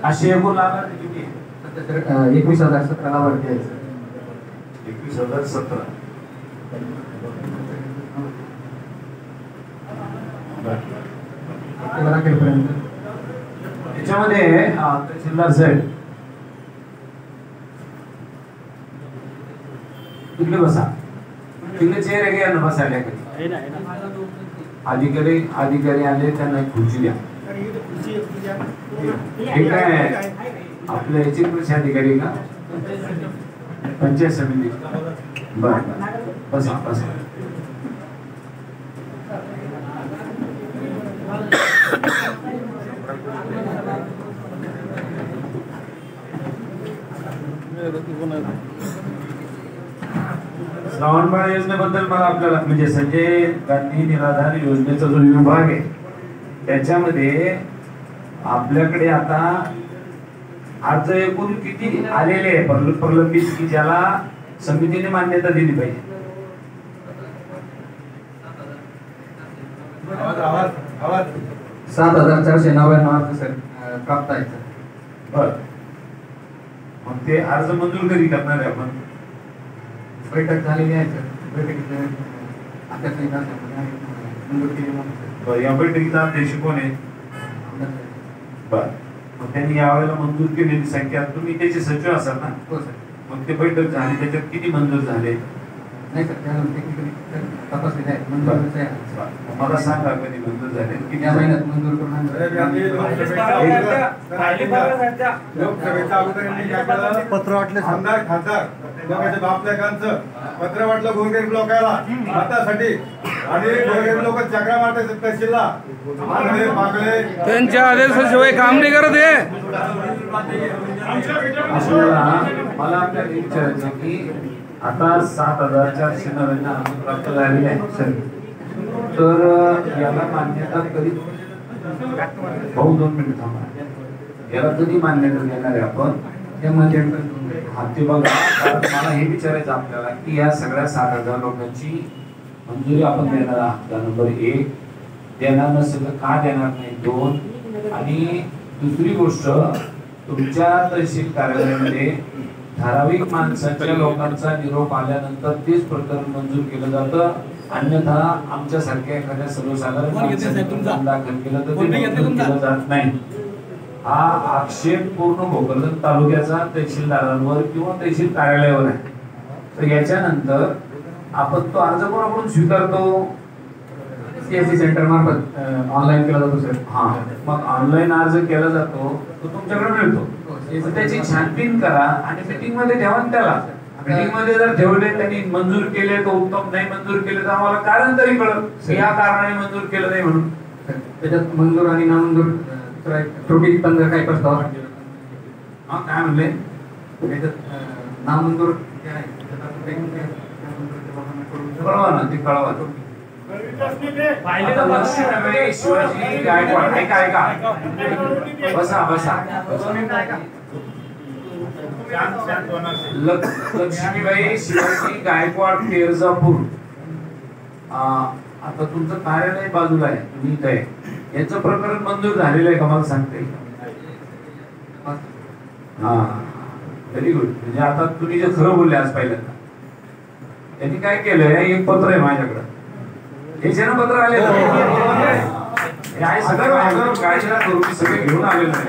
असे एकूण लाभार्थी किती आहे? सध्या सर 21,017 लाभार्थी आहेत सर. 21,017. राखेपर्यंत त्याच्यामध्ये तहसीलदार साहेब तिकडे बसा. तिकडे चेअर आहे का बसायला? अधिकारी आले त्यांना एक खुर्ची द्या. हे काय आपल्या याची कृषी अधिकारी का? पंचायत समिती. बर बसा. श्रावणबाळ योजनेबद्दल मला आपल्याला म्हणजे संजय गांधी निराधार योजनेचा जो विभाग आहे त्याच्यामध्ये आपल्याकडे आता आज एकूण किती आलेले आहे प्रलंबित की ज्याला समितीने मान्यता दिली पाहिजे? 7,499 सर प्राप्त आहे सर. बर. मग ते अर्ज मंजूर कधी करणार आहे आपण? बैठक झालेली आहे सर. बैठकीत या बैठकीचा अध्यक्ष कोण आहे? बर, मग त्यांनी यावेळेला मंजूर केलेली संख्या, तुम्ही त्याचे सचिव असाल ना? हो सर. मग ते बैठक झाली, त्याच्यात किती मंजूर झाले? नाही सर, त्या टेक्निकली तपासलेले आहेत, मंजूर आहे. मला सांगा कधी मंजूर झाले, किती या महिन्यात मंजूर करून आणलं. लोकसभेच्या अगोदर यांनी काय केलं? पत्र वाटले सर. आमदार खासदार लोकांच्या बापलेकांचं पत्र वाटलं गोरगरीब लोकांना मतासाठी, आणि गोरगरीब लोक चक्रा मारतात तहसीलला, मागले मागले त्यांच्या आदेशाशिवाय काम नाही करत हे. मला आपल्याला विचारायचं की आता 7,499 अनुदान प्राप्त झालेले आहेत सर, तर याला मान्यता कधी, भाऊ 2 मिनिट थांबा, याला कधी मान्यता देणार आहे आपण? त्यामध्ये हाती बघा, कारण मला हे विचारायचं आपल्याला की या सगळ्या 7,000 लोकांची मंजुरी आपण देणार आहात का? नंबर 1, देणार नसेल तर का देणार नाही? 2, आणि दुसरी गोष्ट, तुमच्या तहसील कार्यालयामध्ये ठराविक माणसाच्या लोकांचा निरोप आल्यानंतर तेच प्रकरण मंजूर केलं जातं, अन्यथा आमच्यासारख्या एखाद्या सर्वसाधारण माणसाने दाखल केलं तर ते मंजूर केलं जात नाही. हा आक्षेप पूर्ण भोकरदन तालुक्याचा तहसीलदारांवर किंवा तहसील कार्यालयावर आहे. तर याच्यानंतर आपण तो अर्ज कोणाकडून स्वीकारतो? सीएससी सेंटर मार्फत ऑनलाईन केला जातो सर. हा, मग ऑनलाईन अर्ज केला जातो, तो तुमच्याकडे मिळतो. तर त्याची छानबीन करा आणि मीटिंग मध्ये ठेवा त्याला. मीटिंग मध्ये जर ठेवले, त्यांनी मंजूर केले तर उत्तम, नाही मंजूर केले तर आम्हाला कारण तरी कळत या कारणाने मंजूर केलं नाही म्हणून. त्याच्यात मंजूर आणि नामंजूर त्रुटी पण जर काही प्रस्ताव हा, काय म्हणले? त्याच्यात नामंजूर कळवा ना, ते कळवा. आता लक्ष्मीबाई शिवाजी गायकवाड, ऐका बसा बसा. लक्ष्मीबाई शिवाजी गायकवाड पेरजापूर, आता तुमचं कार्यालय बाजूला आहे, तुम्ही इथं आहे, याचं प्रकरण मंजूर झालेलं आहे का मला सांगता येईल? हा, व्हेरी गुड. म्हणजे आता तुम्ही जे खरं बोलले आज पहिल्यांदा, त्यांनी काय केलंय, एक पत्र आहे माझ्याकडं, हे पत्र आलेलं आहे, सगळं काळजीला करून सगळे घेऊन आलेलं आहे.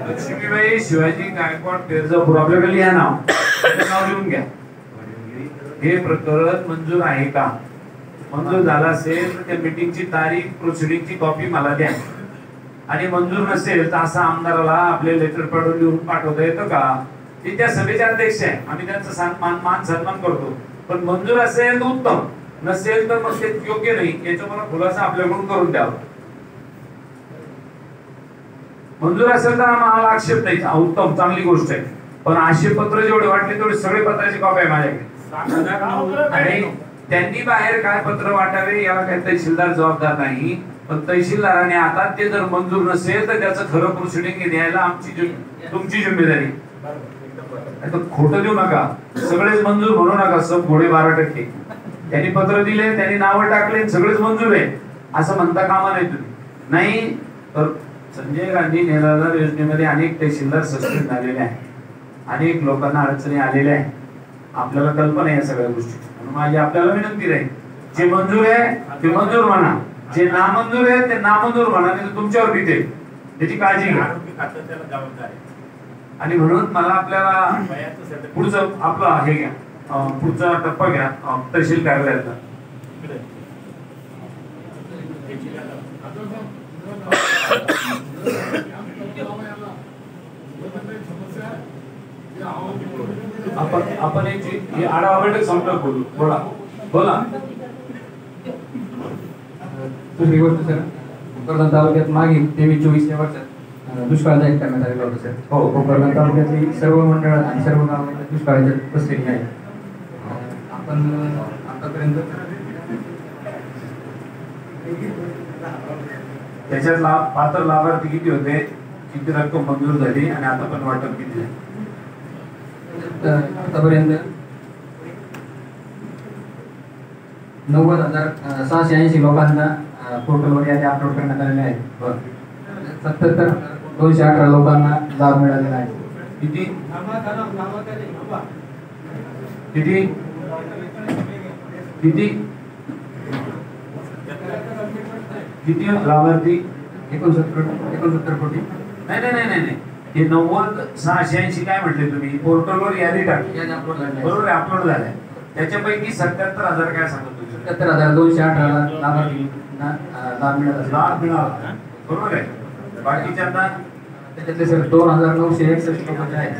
लक्ष्मीबाई शिवाजी गायकवाड पेरजापूर, आपल्याकडे लिहा नाव लिहून घ्या. हे प्रकरण मंजूर आहे का? मंजूर झाला असेल तर त्या मीटिंगची तारीख, प्रोसिडिंगची कॉपी मला द्या. आणि मंजूर नसेल तर असं आमदाराला आपले लेटर पॅड लिहून पाठवता येतं का? ते त्या सभेचे अध्यक्ष आहे, आम्ही त्यांचा मान सन्मान करतो. पण मंजूर असेल तर उत्तम, नसेल तर मग ते योग्य नाही, याचा मला खुलासा आपल्याकडून करून द्यावा. मंजूर असेल तर आम्हाला आक्षेप नाही, उत्तम, चांगली गोष्ट आहे. पण आक्षेप पत्र जेवढे वाटले तेवढे सगळे पत्राची कॉपी आहे माझ्याकडे. आणि त्यांनी बाहेर काय पत्र वाटावे याला काही तहसीलदार जबाबदार नाही. पण तहसीलदाराने आता ते जर मंजूर नसेल तर त्याचं खरं प्रोसिडिंग द्यायला आमची तुमची जिम्मेदारी. खोटं देऊ नका, सगळेच मंजूर म्हणू नका, सब घोडे 12%. त्यांनी पत्र दिले, त्यांनी नावं टाकले, सगळेच मंजूर आहे असं म्हणता कामा नाही तुम्ही. नाही तर संजय गांधी निराधार योजनेमध्ये अनेक तहसीलदार सस्पेंड झालेले आहेत, अनेक लोकांना अडचणी आलेल्या आहेत. आपल्याला कल्पना आहे या सगळ्या गोष्टी. माझी आपल्याला विनंती राहील, जे मंजूर आहे ते मंजूर म्हणा, जे नामंजूर आहे ते नामंजूर म्हणा, नाही तुमच्यावर भीते, त्याची काळजी घ्या. आणि म्हणून मला आपल्याला पुढचं आपला हे घ्या, पुढचा टप्पा घ्या तहसील कार्यालयाचा. आपण याची आढावा बैठक संपलं बोलू. बोला बोला. दुसरी गोष्ट सर, भोकरदन तालुक्यात मागील 23-24 या वर्षात दुष्काळ जाहीर करण्यात आलेला होता सर. हो, भोकरदन तालुक्यातली सर्व मंडळ आणि सर्व गावांमध्ये दुष्काळाच्या बसलेली आहे. आपण आतापर्यंत त्याच्यात पात्र लाभार्थी किती होते, किती रक्कम मंजूर झाली आणि आता पण वाटप किती आहे? आतापर्यंत 90,680 लोकांना पोर्टलवर यादी अपलोड करण्यात आलेले आहे. 77,218 लोकांना लाभ मिळालेला आहे. किती किती किती किती लाभार्थी? 69 कोटी. नाही नाही नाही नाही, हे 90,680 काय म्हटले तुम्ही? पोर्टलवर यादी टाकली, यादी upload झाली आहे. बरोबर आहे, अपलोड झाल्या. त्याच्यापैकी 77,000 काय सांगत तुम्ही? 77,208 लाभार्थी लाभ मिळाला. लाभ मिळाला, बरोबर आहे. बाकीच्यांना त्याच्यातले सर 2,961 लोक जे आहेत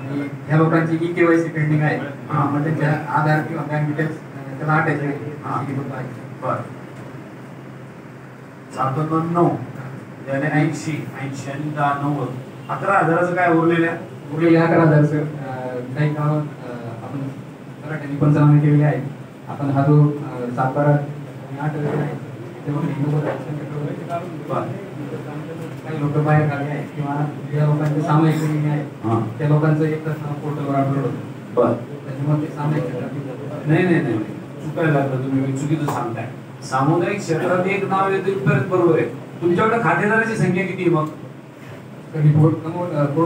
आणि ह्या लोकांची EKYC पेंडिंग आहे. म्हणजे त्यांच्या आधार किंवा बँक डिटेल्स त्याला अटॅच आहे. बरं 7,9 त्याने 80 आणि 90 11,000चं काय उरलेल्या? उरलेले 11,000 सर काही गावात आपण मराठ्यांनी पंचनामे केलेले आहेत. आपण हा जो सातबारा आणि 8 आहे काही लोक बाहेर काढले आहेत किंवा ज्या लोकांचे सामायिक जमिनी आहेत त्या लोकांचं एक पोर्टलवर अपलोड होतं. बरं त्याच्यामुळे ते सामायिक क्षेत्रात नाही नाही नाही, चुकायला लागलं तुम्ही, चुकीचं सांगताय. सामुदायिक क्षेत्रात एक नाव येतं इथपर्यंत बरोबर आहे. तुमच्याकडे खातेदाराची संख्या किती आहे मग?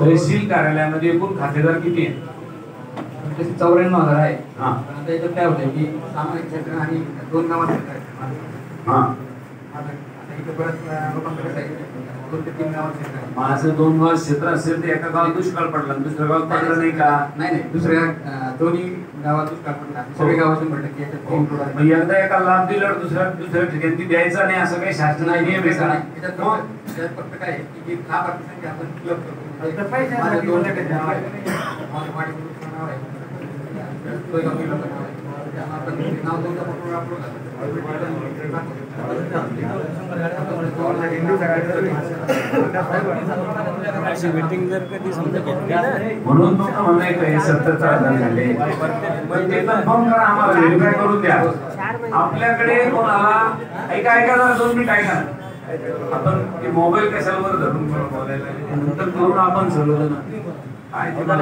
तहसील कार्यालयामध्ये एकूण खातेदार किती आहे? 94,000 आहे. हा. पण आता याच्यात काय होतंय की सामायिक क्षेत्र आणि 2 गावात क्षेत्र आहेत. हा, आता इथं परत लोकांकडे कसं आहे 2 ते 3 गावात क्षेत्र आहे. माझं 2 गाव क्षेत्र असेल तर एका गावात दुष्काळ पडला आणि दुसऱ्या गावात पडला नाही का? नाही दुसऱ्या दोन्ही गावात दुष्काळ पडला. सगळे गावात 100% याच्यात 3 करोड आहे. मग एकदा एका लाभ दिल्यावर दुसऱ्या ठिकाणी ती द्यायचा नाही असं काही शासनाचा नियम आहे का? याच्यात फक्त काय आहे की लाभार्थी संख्या आपण क्लब करतो. माझं 2 नाव आहे. माझं वाडीचं नाव आहे. सोयगाव किल्ल्याचं नाव आहे. त्यामुळे आपण ते नाव 2चा फोटो अपलोड करतो. म्हणून तुमचं म्हणणं आहे का हे 77,000 झाले? पण ते कन्फर्म करा, आम्हाला व्हेरीफाय करून द्या. आपल्याकडे कोणाला ऐका जरा 2 मिनिट ऐका. आपण ते मोबाईल कशाला वर धरून बोलायला नंतर करून आपण चालवलं ना काय ते मला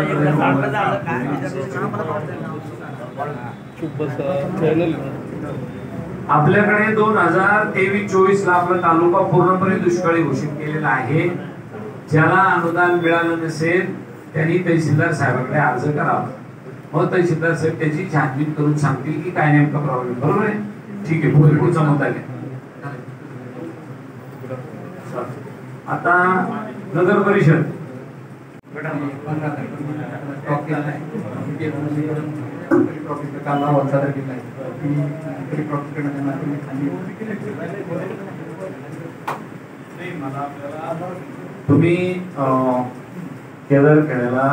आपल्याकडे 2023-24 ला आपला तालुका पूर्णपणे दुष्काळी घोषित केलेला आहे. ज्याला अनुदान मिळालं नसेल त्यांनी तहसीलदार साहेबांकडे अर्ज करावा. मग तहसीलदार साहेब त्याची छानबीन करून सांगतील की काय नेमका प्रॉब्लेम. बरोबर आहे, ठीक आहे. पुढचा मुद्दा घ्या. आता नगर परिषद तुम्ही केदारखेड्याला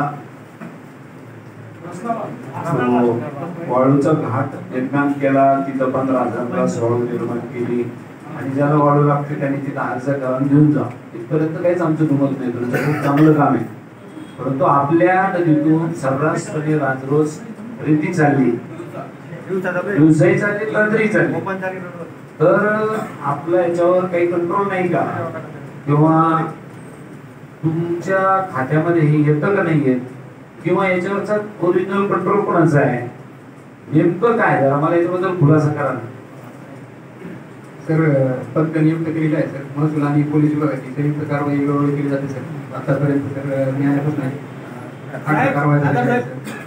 वाळूचा घाट निर्माण केला, तिथं 15,000 वाळू निर्माण केली आणि ज्याला वाळू लागते त्यांनी तिथं अर्ज करून घेऊन जा. इथपर्यंत काहीच आमचं दुमत नाही, तुमचं खूप चांगलं काम आहे. परंतु आपल्या नदीतून सर्रासपणे राजरोज रेती चालली, दिवसाही चालली, रात्री चालली. तर आपल्या याच्यावर काही कंट्रोल नाही का? किंवा तुमच्या खात्यामध्ये हे येतं का नाही येत? किंवा याच्यावरचा ओरिजिनल कंट्रोल कोणाचा आहे? नेमकं काय? जरा मला याच्याबद्दल खुलासा करा. सर पद नियुक्त केलेलं आहे सर. महसूल आणि पोलीस विभागाची संयुक्त कारवाई वेळोवेळी केली जाते सर. आतापर्यंत तर मिळाल्यापासून नाही कारवाई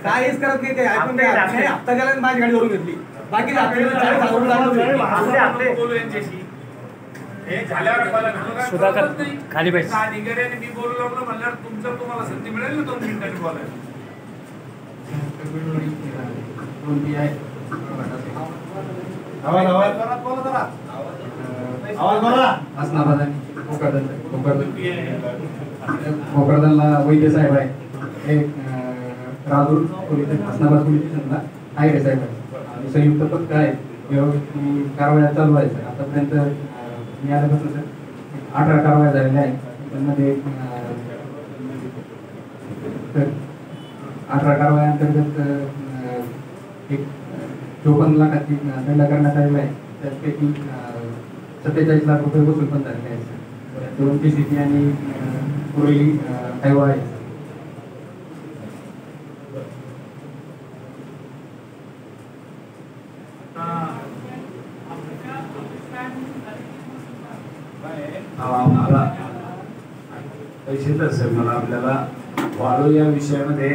काहीच करत नाही ते. ऐकून घ्या. हप्ता गेला माझी गाडी वरून घेतली. बाकी सुधाकर खाली पाहिजे अधिकाऱ्याने मी बोलू लागलो म्हणल्यावर तुमचं तुम्हाला संधी मिळेल ना 2 मिनिटांनी बोलायला. भोकरदनला वैद्य साहेब आहे. एक राजूर पोलीस हसनाबाद पोलीस स्टेशनला आयरे साहेब आहे. संयुक्त पथक आहे. कारवाया चालू आहे सर. आतापर्यंत मिळाल्यापासून सर 18 कारवाया झालेल्या आहेत. त्यामध्ये 18 कारवाया अंतर्गत एक 54 लाखाची दंड करण्यात आलेला आहे. त्यापैकी 47 लाख रुपये वसूल पण झालेले आहेत. 2 PCP आणि पुरेली हायवा आहे. मला आपल्याला वाळू या विषयामध्ये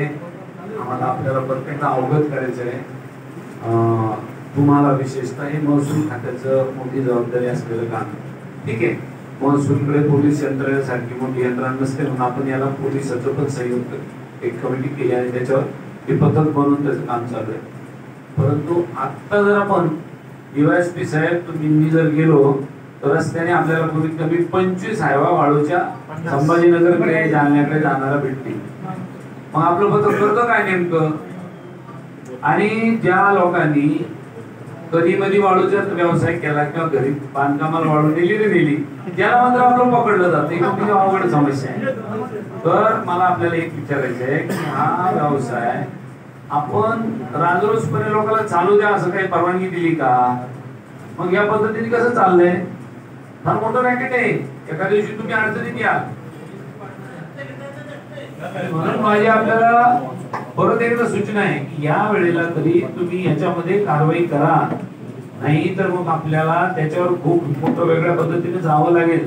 आम्हाला आपल्याला प्रत्येक अवगत करायचं आहे. तुम्हाला विशेषतः हे महसूल खात्याचं मोठी जबाबदारी असलेलं काम. ठीक आहे, महसूलकडे पोलीस यंत्रणेसारखी मोठी यंत्रणा नसते म्हणून आपण याला पोलिसाचं पण संयुक्त एक कमिटी केली आणि त्याच्यावर हे पथक बनवून त्याचं काम चालू आहे. परंतु आता जर आपण DYSP साहेब तुम्ही जर गेलो तर रस्त्याने आपल्याला कमीत कमी 25 हायवा वाळूच्या संभाजीनगरकडे जालन्याकडे जाणारा भेटतील. मग आपलं पथक करतं काय नेमकं? आणि ज्या लोकांनी कधी मधी वाळूचा व्यवसाय केला किंवा घरी बांधकामाला वाळू नेली त्याला मात्र आपलं पकडलं जातं. ही खूप अवघड समस्या आहे. तर मला आपल्याला एक विचारायचं आहे की हा व्यवसाय आपण राजरोसपणे लोकांना चालू द्या असं काही परवानगी दिली का? मग या पद्धतीने कसं चाललंय? फार मोठं रॅकेट आहे. एका दिवशी तुम्ही अडचणीत याल. म्हणून माझी आपल्याला परत एकदा सूचना आहे की या वेळेला तरी तुम्ही याच्यामध्ये कारवाई करा, नाही तर मग आपल्याला त्याच्यावर खूप मोठं वेगळ्या पद्धतीने जावं लागेल.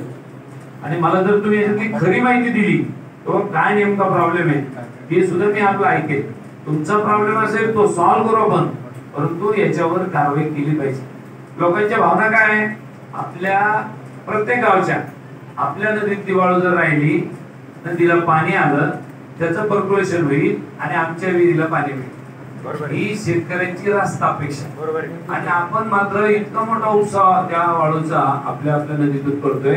आणि मला जर तुम्ही याच्यातली खरी माहिती दिली तर काय नेमका प्रॉब्लेम आहे ते सुद्धा मी आपलं ऐकेल. तुमचा प्रॉब्लेम असेल तो सॉल्व्ह करू आपण, परंतु याच्यावर कारवाई केली पाहिजे. लोकांच्या भावना काय आहे? आपल्या प्रत्येक गावच्या आपल्या नदीत ती वाळू जर राहिली, नदीला पाणी आलं, त्याचं पर्क्युलेशन होईल आणि आमच्या विहिरीला पाणी मिळेल. ही शेतकऱ्यांची रास्त अपेक्षा. आणि आपण मात्र इतका मोठा उत्साह त्या वाळूचा आपल्या नदीतून करतोय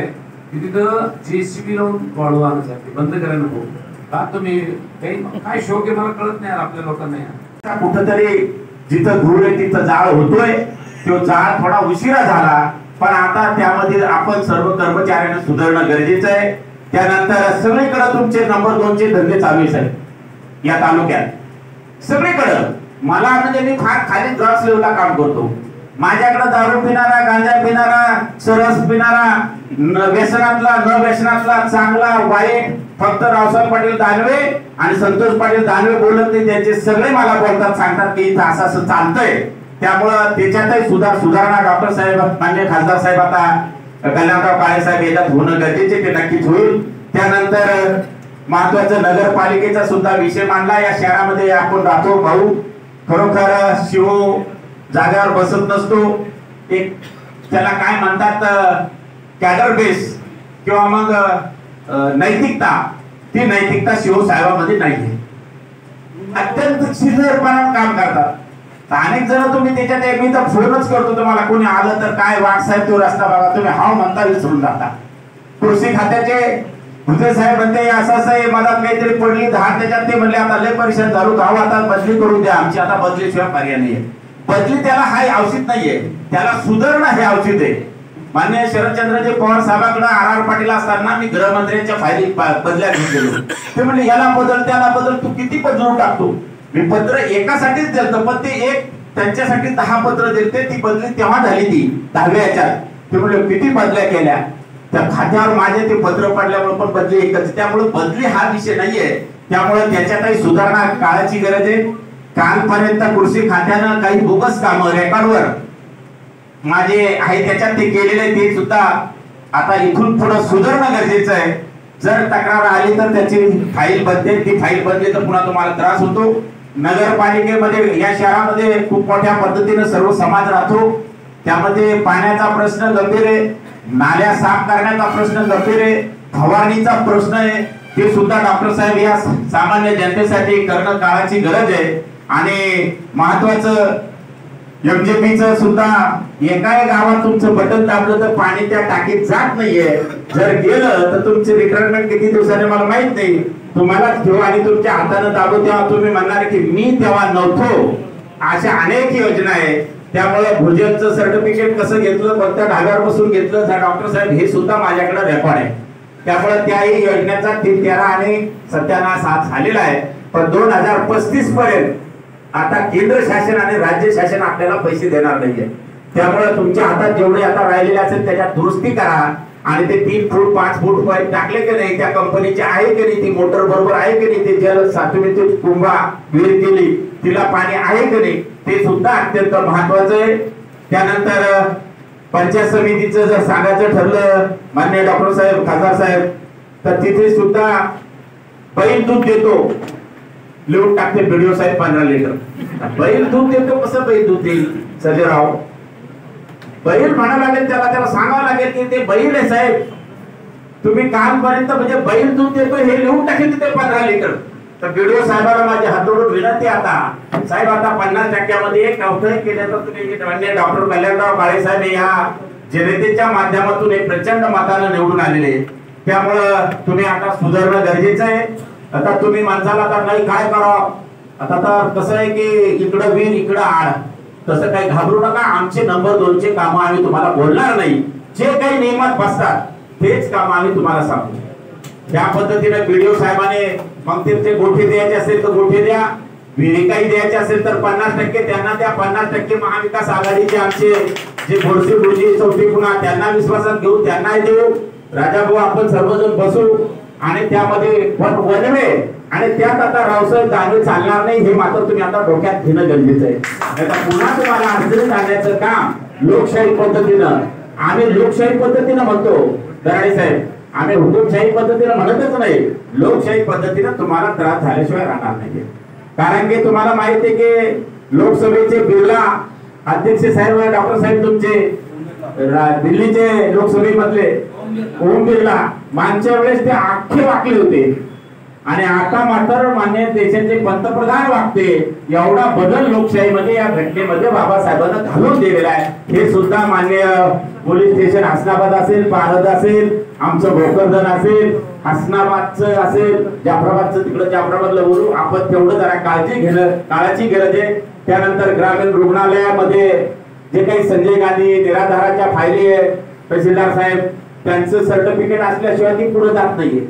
की तिथं JCB लावून वाळू आणण्यासाठी बंद करायला नको का? तुम्ही काय शोक आहे मला कळत नाही आपल्या लोकांना. कुठंतरी जिथं धूळ आहे तिथं जाळ होतोय. तो जाळ थोडा उशिरा झाला, पण आता त्यामध्ये आपण सर्व कर्मचाऱ्यांना सुधारणं गरजेचं आहे. त्यानंतर सगळीकडे तुमचे नंबर 2 चे धंदे चालू आहेत या तालुक्यात सगळीकडं. मला म्हणजे मी फार खाली ग्रास लेवलला काम करतो. माझ्याकडे दारू पिणारा, गांजा पिणारा, सरस पिणारा, व्यसनातला न व्यसनातला, चांगला वाईट फक्त रावसाहेब पाटील दानवे आणि संतोष पाटील दानवे बोलत नाही. त्यांचे सगळे मला बोलतात, सांगतात की इथं असं चालतंय. त्यामुळं त्याच्यातही सुधारणा डॉक्टर साहेब, माननीय खासदार साहेब, आता कल्याणराव काळे साहेब याच्यात होणं गरजेचे, ते नक्कीच होईल. त्यानंतर महत्वाचं नगरपालिकेचा सुद्धा विषय मांडला. या शहरामध्ये आपण राहतो भाऊ, खरोखर शिव जागेवर बसत नसतो. एक त्याला काय म्हणतात कॅडर बेस किंवा मग नैतिकता, ती नैतिकता शिवसाहेबांमध्ये नाहीये. अत्यंत सिनियरपणात काम करतात. अनेक जण तुम्ही त्याच्यात, मी तर फोनच करतो तुम्हाला, कोणी आलं तर काय वाघ साहेब तो रस्ता बघा, तुम्ही हाव म्हणता विसरून जाता. कृषी खात्याचे भुजे साहेब म्हणते असं आहे, मला काहीतरी पडली धार त्याच्यात, ते म्हणले आता लय परिषद झालो गाव, आता बदली करून द्या आमची, आता बदलीशिवाय पर्याय नाहीये. बदली त्याला हाय औषध नाहीये, त्याला सुधारणा हे औषध आहे. मान्य शरदचंद्रजी पवार साहेबांकडे RR पाटील असताना मी गृहमंत्र्यांच्या फायली बदल्या घेऊन गेलो. ते म्हणले याला बदल त्याला बदल, तू किती बदलून टाकतो. मी पत्र एकासाठीच दिलं, पण ते एक त्यांच्यासाठी 10 पत्र दिलते. ती बदली तेव्हा झाली, ती 10व्या याच्यात. ते म्हणले किती बदल्या केल्या, त्या खात्यावर माझे ते पत्र पडल्यामुळे पण बदली एकच. त्यामुळे बदली हा विषय नाहीये, त्यामुळे त्याच्यातही सुधारणा काळाची गरज आहे. कालपर्यंत कृषी खात्यानं काही बोगस कामं रेकॉर्डवर माझे आहे त्याच्यात ते केलेले, ते सुद्धा आता इथून पुढे सुधारणं गरजेचं आहे. जर तक्रार आली तर त्याची फाईल बदलेल, ती फाईल बदली तर पुन्हा तुम्हाला त्रास होतो. नगरपालिकेमध्ये या शहरामध्ये खूप मोठ्या पद्धतीने सर्व समाज राहतो. त्यामध्ये पाण्याचा प्रश्न गंभीर आहे, नाल्या साफ करण्याचा प्रश्न गंभीर आहे, फवारणीचा प्रश्न आहे. ते सुद्धा डॉक्टर साहेब या सामान्य जनतेसाठी करणं काळाची गरज आहे. आणि महत्वाचं MJPचं सुद्धा एका गावात तुमचं बटन दाबलं तर पाणी त्या टाकीत जात नाहीये. जर गेलं तर तुमचे रिटायरमेंट किती दिवसाने मला माहित नाही, तुम्हालाच घेऊ आणि तुमच्या हाताने दाबू, तेव्हा तुम्ही म्हणणार की मी तेव्हा नव्हतो. अशा अनेक योजना आहे. त्यामुळे भोजनचं सर्टिफिकेट कसं घेतलं, कोणत्या ढाब्यावर बसून घेतलं, डॉक्टर साहेब हे सुद्धा माझ्याकडे रेकॉर्ड आहे. त्यामुळे त्याही योजनेचा 13 आणि सत्यानाश आज झालेला आहे. पण 2035 पर्यंत आता केंद्र शासन आणि राज्य शासन आपल्याला पैसे देणार नाहीये. त्यामुळे तुमच्या हातात जेवढे आता राहिलेले असेल त्याच्यात दुरुस्ती करा. आणि ते 3 फूट 5 फूट पाईप टाकले की नाही, त्या कंपनीचे आहे की नाही, ती मोटर बरोबर आहे की नाही, ते जल साठवणीची कुंभा विहीर केली तिला पाणी आहे की नाही, ते सुद्धा अत्यंत महत्वाचं आहे. त्यानंतर पंचायत समितीचं जर सांगायचं ठरलं माननीय डॉक्टर साहेब, खासदार साहेब, तर तिथे सुद्धा बैल दूध देतो लिहून टाकते बीडीओ साहेब 15 लिटर. बैल दूध देतो, कसं बैल दूध देईल सर्जेराव? बैल म्हणावं लागेल त्याला सांगावं लागेल की ते बैल आहे साहेब, तुम्ही कालपर्यंत म्हणजे बैल दूध देतो हे लिहून टाकेल ते 15 लिटर. तर बीडीओ साहेबाला माझी हात जोडून विनंती आता साहेब, आता 50% कवठे केले तर तुम्ही माननीय डॉक्टर कल्याणराव काळे साहेब या जनतेच्या माध्यमातून एक प्रचंड मताने निवडून आलेले, त्यामुळं तुम्ही आता सुधारणं गरजेचं आहे. आता तुम्ही माणसाला आता नाही काय करावं, आता तर कसं आहे की इकडं वीर इकडं आड, तसं काही घाबरू नका. आमचे नंबर 2चे काम आम्ही तुम्हाला बोलणार नाही, जे काही नियमात बसतात तेच काम आम्ही तुम्हाला सांगू. त्या पद्धतीने बीडीओ साहेबांनी मग ते गोठे द्यायचे असेल तर गोठे द्या, विहिरी काही द्यायचे असेल तर 50% त्यांना द्या. 50% महाविकास आघाडीचे आमचे जे बोरसे गुरुजी चौथी पुन्हा त्यांना विश्वासात घेऊ, त्यांनाही देऊ. राजाभाऊ आपण सर्वजण बसू आणि त्यामध्ये पण वनवे आणि त्यात आता रावसाहेब दानवे चालणार नाही, हे मात्र तुम्ही आता डोक्यात घेणं गरजेचं आहे. आता पुन्हा तुम्हाला अडचणीत आणण्याचं काम लोकशाही पद्धतीनं, आम्ही लोकशाही पद्धतीनं म्हणतो दराडे साहेब, आम्ही हुकुमशाही पद्धतीनं म्हणतच नाही, लोकशाही पद्धतीनं तुम्हाला त्रास झाल्याशिवाय राहणार नाही. कारण की तुम्हाला माहिती आहे की लोकसभेचे बिर्ला अध्यक्ष साहेब डॉक्टर साहेब तुमचे दिल्लीचे लोकसभेमधले ओम बिर्ला मागच्या वेळेस ते अख्खे वाकले होते आणि आता मात्र मान्य देशाचे पंतप्रधान वागते. एवढा बदल लोकशाहीमध्ये या घटनेमध्ये बाबासाहेबांना घालून दिलेला आहे. हे सुद्धा मान्य पोलीस स्टेशन हसनाबाद असेल, पारद असेल, आमचं भोकरदन असेल, हसनाबादचं असेल, जाफराबादचं तिकडं जाफराबादला बोलू आपण, तेवढं जरा काळाची गरज आहे. त्यानंतर ग्रामीण रुग्णालयामध्ये जे काही संजय गांधी निराधाराच्या फायली आहे, तहसीलदार साहेब त्यांचं सर्टिफिकेट असल्याशिवाय ती पुढे जात नाहीये.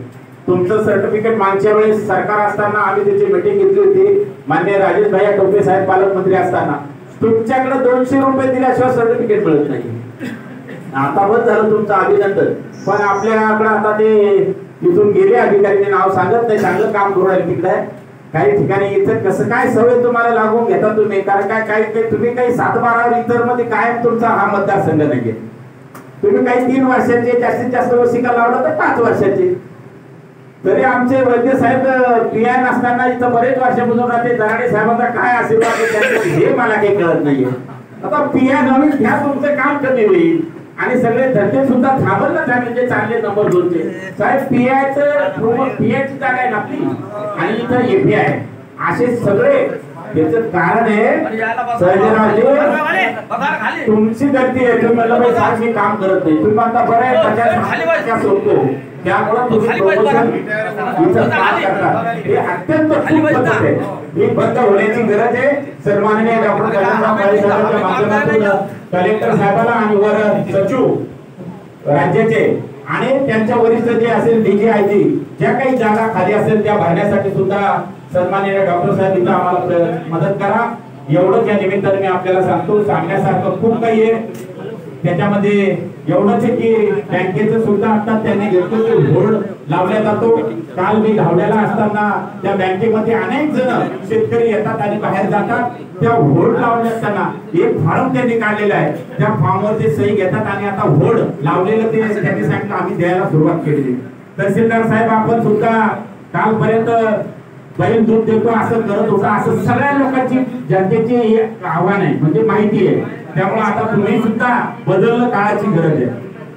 तुमचं सर्टिफिकेट मागच्या वेळेस सरकार असताना आम्ही त्याची मीटिंग घेतली होती, मान्य राजेश भाई टोपे साहेब पालकमंत्री असताना, तुमच्याकडे 200 रुपये दिल्याशिवाय सर्टिफिकेट मिळत नाही. आता बस झालं तुमचं अभिनंदन, पण आपल्याकडे आता ते तिथून गेले अधिकारी नाव सांगत नाही, चांगलं काम करू राहिले तिकडे. काही ठिकाणी इथं कसं काय सवय तुम्हाला लागून घेता तुम्ही, कारण काय काही तुम्ही काही 7-12 इतर मध्ये कायम तुमचा हा मतदारसंघ नाहीये. तुम्ही काही 3 वर्षाचे जास्तीत जास्त वशिका लावला तर 5 वर्षाचे. तरी आमचे वैद्य साहेब पीआय नसताना इथं बरेच वर्षापासून राहते. दराडे साहेबांचा काय आशीर्वाद आहे हे मला काही कळत नाहीये. आता पीआय नवीन घ्या, तुमचं काम कमी होईल आणि सगळे धंदे सुद्धा थांबल ना जे चालले नंबर 2चे साहेब. पीआयची जागा आहे आपली आणि इथं एपीआय असे सगळे. त्याचं कारण आहे तुमची गलती आहे. तुम्ही म्हणलं साहेब मी काम करत नाही, तुम्ही आता बरं आहे सोडतो, त्यामुळे तुम्ही प्रमोशन इथं काम करता, हे अत्यंत चूक पद्धत आहे. ही बंद होण्याची गरज आहे. सन्माननीय डॉक्टर कल्याणराव काळे साहेबांच्या माध्यमातून कलेक्टर साहेबाला आणि वर सचिव राज्याचे आणि त्यांच्या वरिष्ठ जे असेल डीजीआयजी ज्या काही जागा खाली असेल त्या भरण्यासाठी सुद्धा सन्माननीय डॉक्टर साहेब इथं आम्हाला मदत करा. एवढंच या निमित्ताने मी आपल्याला सांगतो. सांगण्यासारखं खूप काही आहे त्याच्यामध्ये. एवढंच आहे की बँकेचं सुद्धा आता त्यांनी घेतलं की होल्ड लावला जातो. काल मी धावड्याला असताना त्या बँकेमध्ये अनेक जण शेतकरी येतात आणि बाहेर जातात. त्या होल्ड लावले असताना एक फॉर्म त्यांनी काढलेला आहे, त्या फॉर्मवर ते सही घेतात आणि आता होल्ड लावलेलं ते त्यांनी सांगितलं आम्ही द्यायला सुरुवात केली. तहसीलदार साहेब आपण सुद्धा कालपर्यंत बैल दूध देतो असं करत होता, असं सगळ्या लोकांची जनतेची आव्हान आहे म्हणजे माहिती आहे. त्यामुळे आता तुम्ही सुद्धा बदलणं काळाची गरज आहे.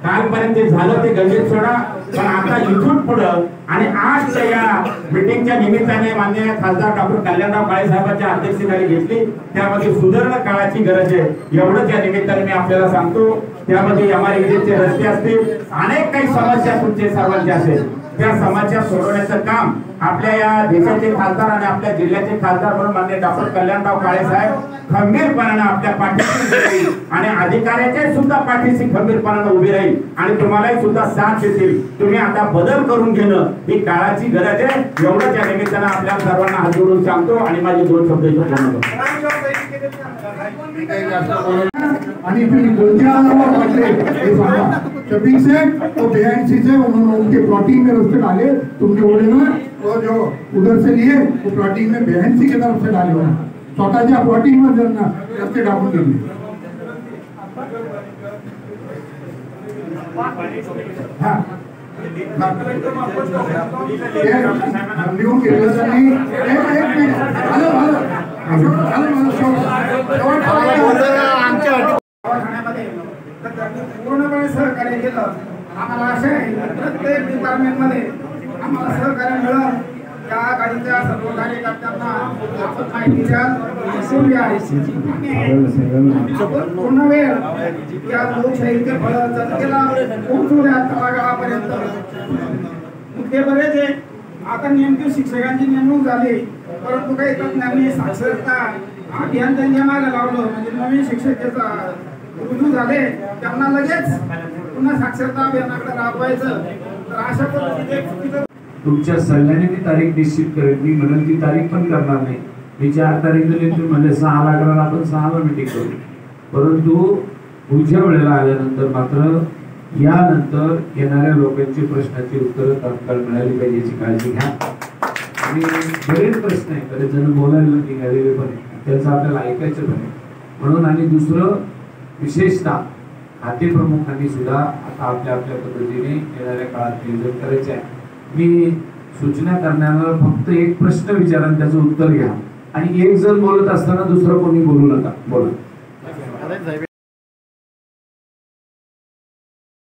कालपर्यंत जे झालं ते गंभीर सोडा, पण आता इथून पुढं आणि आजच्या या मीटिंगच्या निमित्ताने माननीय खासदार डॉक्टर कल्याणराव काळे साहेबांच्या अध्यक्षतेखाली घेतली, त्यामध्ये सुधारणा काळाची गरज आहे. एवढंच या निमित्ताने मी आपल्याला सांगतो. त्यामध्ये एमआरईचे रस्ते असतील, अनेक काही समस्या तुमचे सर्वांच्या असेल, त्या समस्या सोडवण्याचं काम आपल्या या देशाचे खासदार आणि आपल्या जिल्ह्याचे खासदार म्हणून माननीय डॉक्टर कल्याणराव काळे साहेब खंबीरपणाने आपल्या पाठीशी उभे राहील आणि अधिकाऱ्याच्या सुद्धा पाठीशी खंबीरपणाने उभे राहील आणि तुम्हालाही सुद्धा साथ देतील. तुम्ही आता बदल करून घेणं ही काळाची गरज आहे. एवढंच या निमित्तानं आपल्या सर्वांना हात जोडून सांगतो आणि माझे 2 शब्द इथं पूर्ण करतो. आणि फिर कोणत्या नावावर वाटले हे सांगा. शफीक से और बेआईसी से उन्होंने उनके प्लॉटिंग में रस्ते डाले, तुमके बोले ना वो जो उधर से लिए वो प्लॉटिंग में बेआईसी की तरफ से डाले हो, स्वतःच्या प्लॉटिंग मध्ये रस्ते टाकून दिले. हा लिहून घेतलं त्यांनी. एक मिनिट. दवाखान्यामध्ये तर त्यांनी पूर्णपणे सहकार्य केलं. आम्हाला असे प्रत्येक डिपार्टमेंटमध्ये आम्हाला सहकार्य मिळत. त्या गाडीच्या सर्व कार्यकर्त्यांना आपण माहिती द्याल. पूर्ण वेळ या लोकशाहीचे फळ जनतेला पोहोचू द्या तळागाळापर्यंत. मुद्दे बरेच आहे. आता नेमकी शिक्षकांची नेमणूक झाली, परंतु काही तज्ञांनी साक्षरता अभियान त्यांच्या मागे लावलं. म्हणजे नवीन शिक्षक रुजू झाले त्यांना लगेच पुन्हा साक्षरता अभियानाकडे राबवायचं. तर अशा पद्धतीने तुमच्या सल्ल्याने मी तारीख निश्चित करेन. मी म्हणेल ती तारीख पण करणार नाही. मी 4 तारीख दिली, तुम्ही म्हणजे 6 लागणार, आपण 6ला मीटिंग करू. परंतु पुढच्या वेळेला आल्यानंतर मात्र यानंतर येणाऱ्या लोकांची प्रश्नाची उत्तरं तात्काळ मिळाली पाहिजे याची काळजी घ्या. आणि बरेच प्रश्न आहेत, बरेच जण बोलायला निघालेले पण आहे, त्याचं आपल्याला ऐकायचं पण आहे. म्हणून आणि दुसरं विशेषतः खाते प्रमुखांनी सुद्धा आता आपल्या आपल्या पद्धतीने येणाऱ्या काळात नियोजन करायचे आहे. मी सूचना करण्याला फक्त एक प्रश्न विचारा आणि त्याचं उत्तर घ्या. आणि एक जण बोलत असताना दुसरं कोणी बोलू नका. बोला.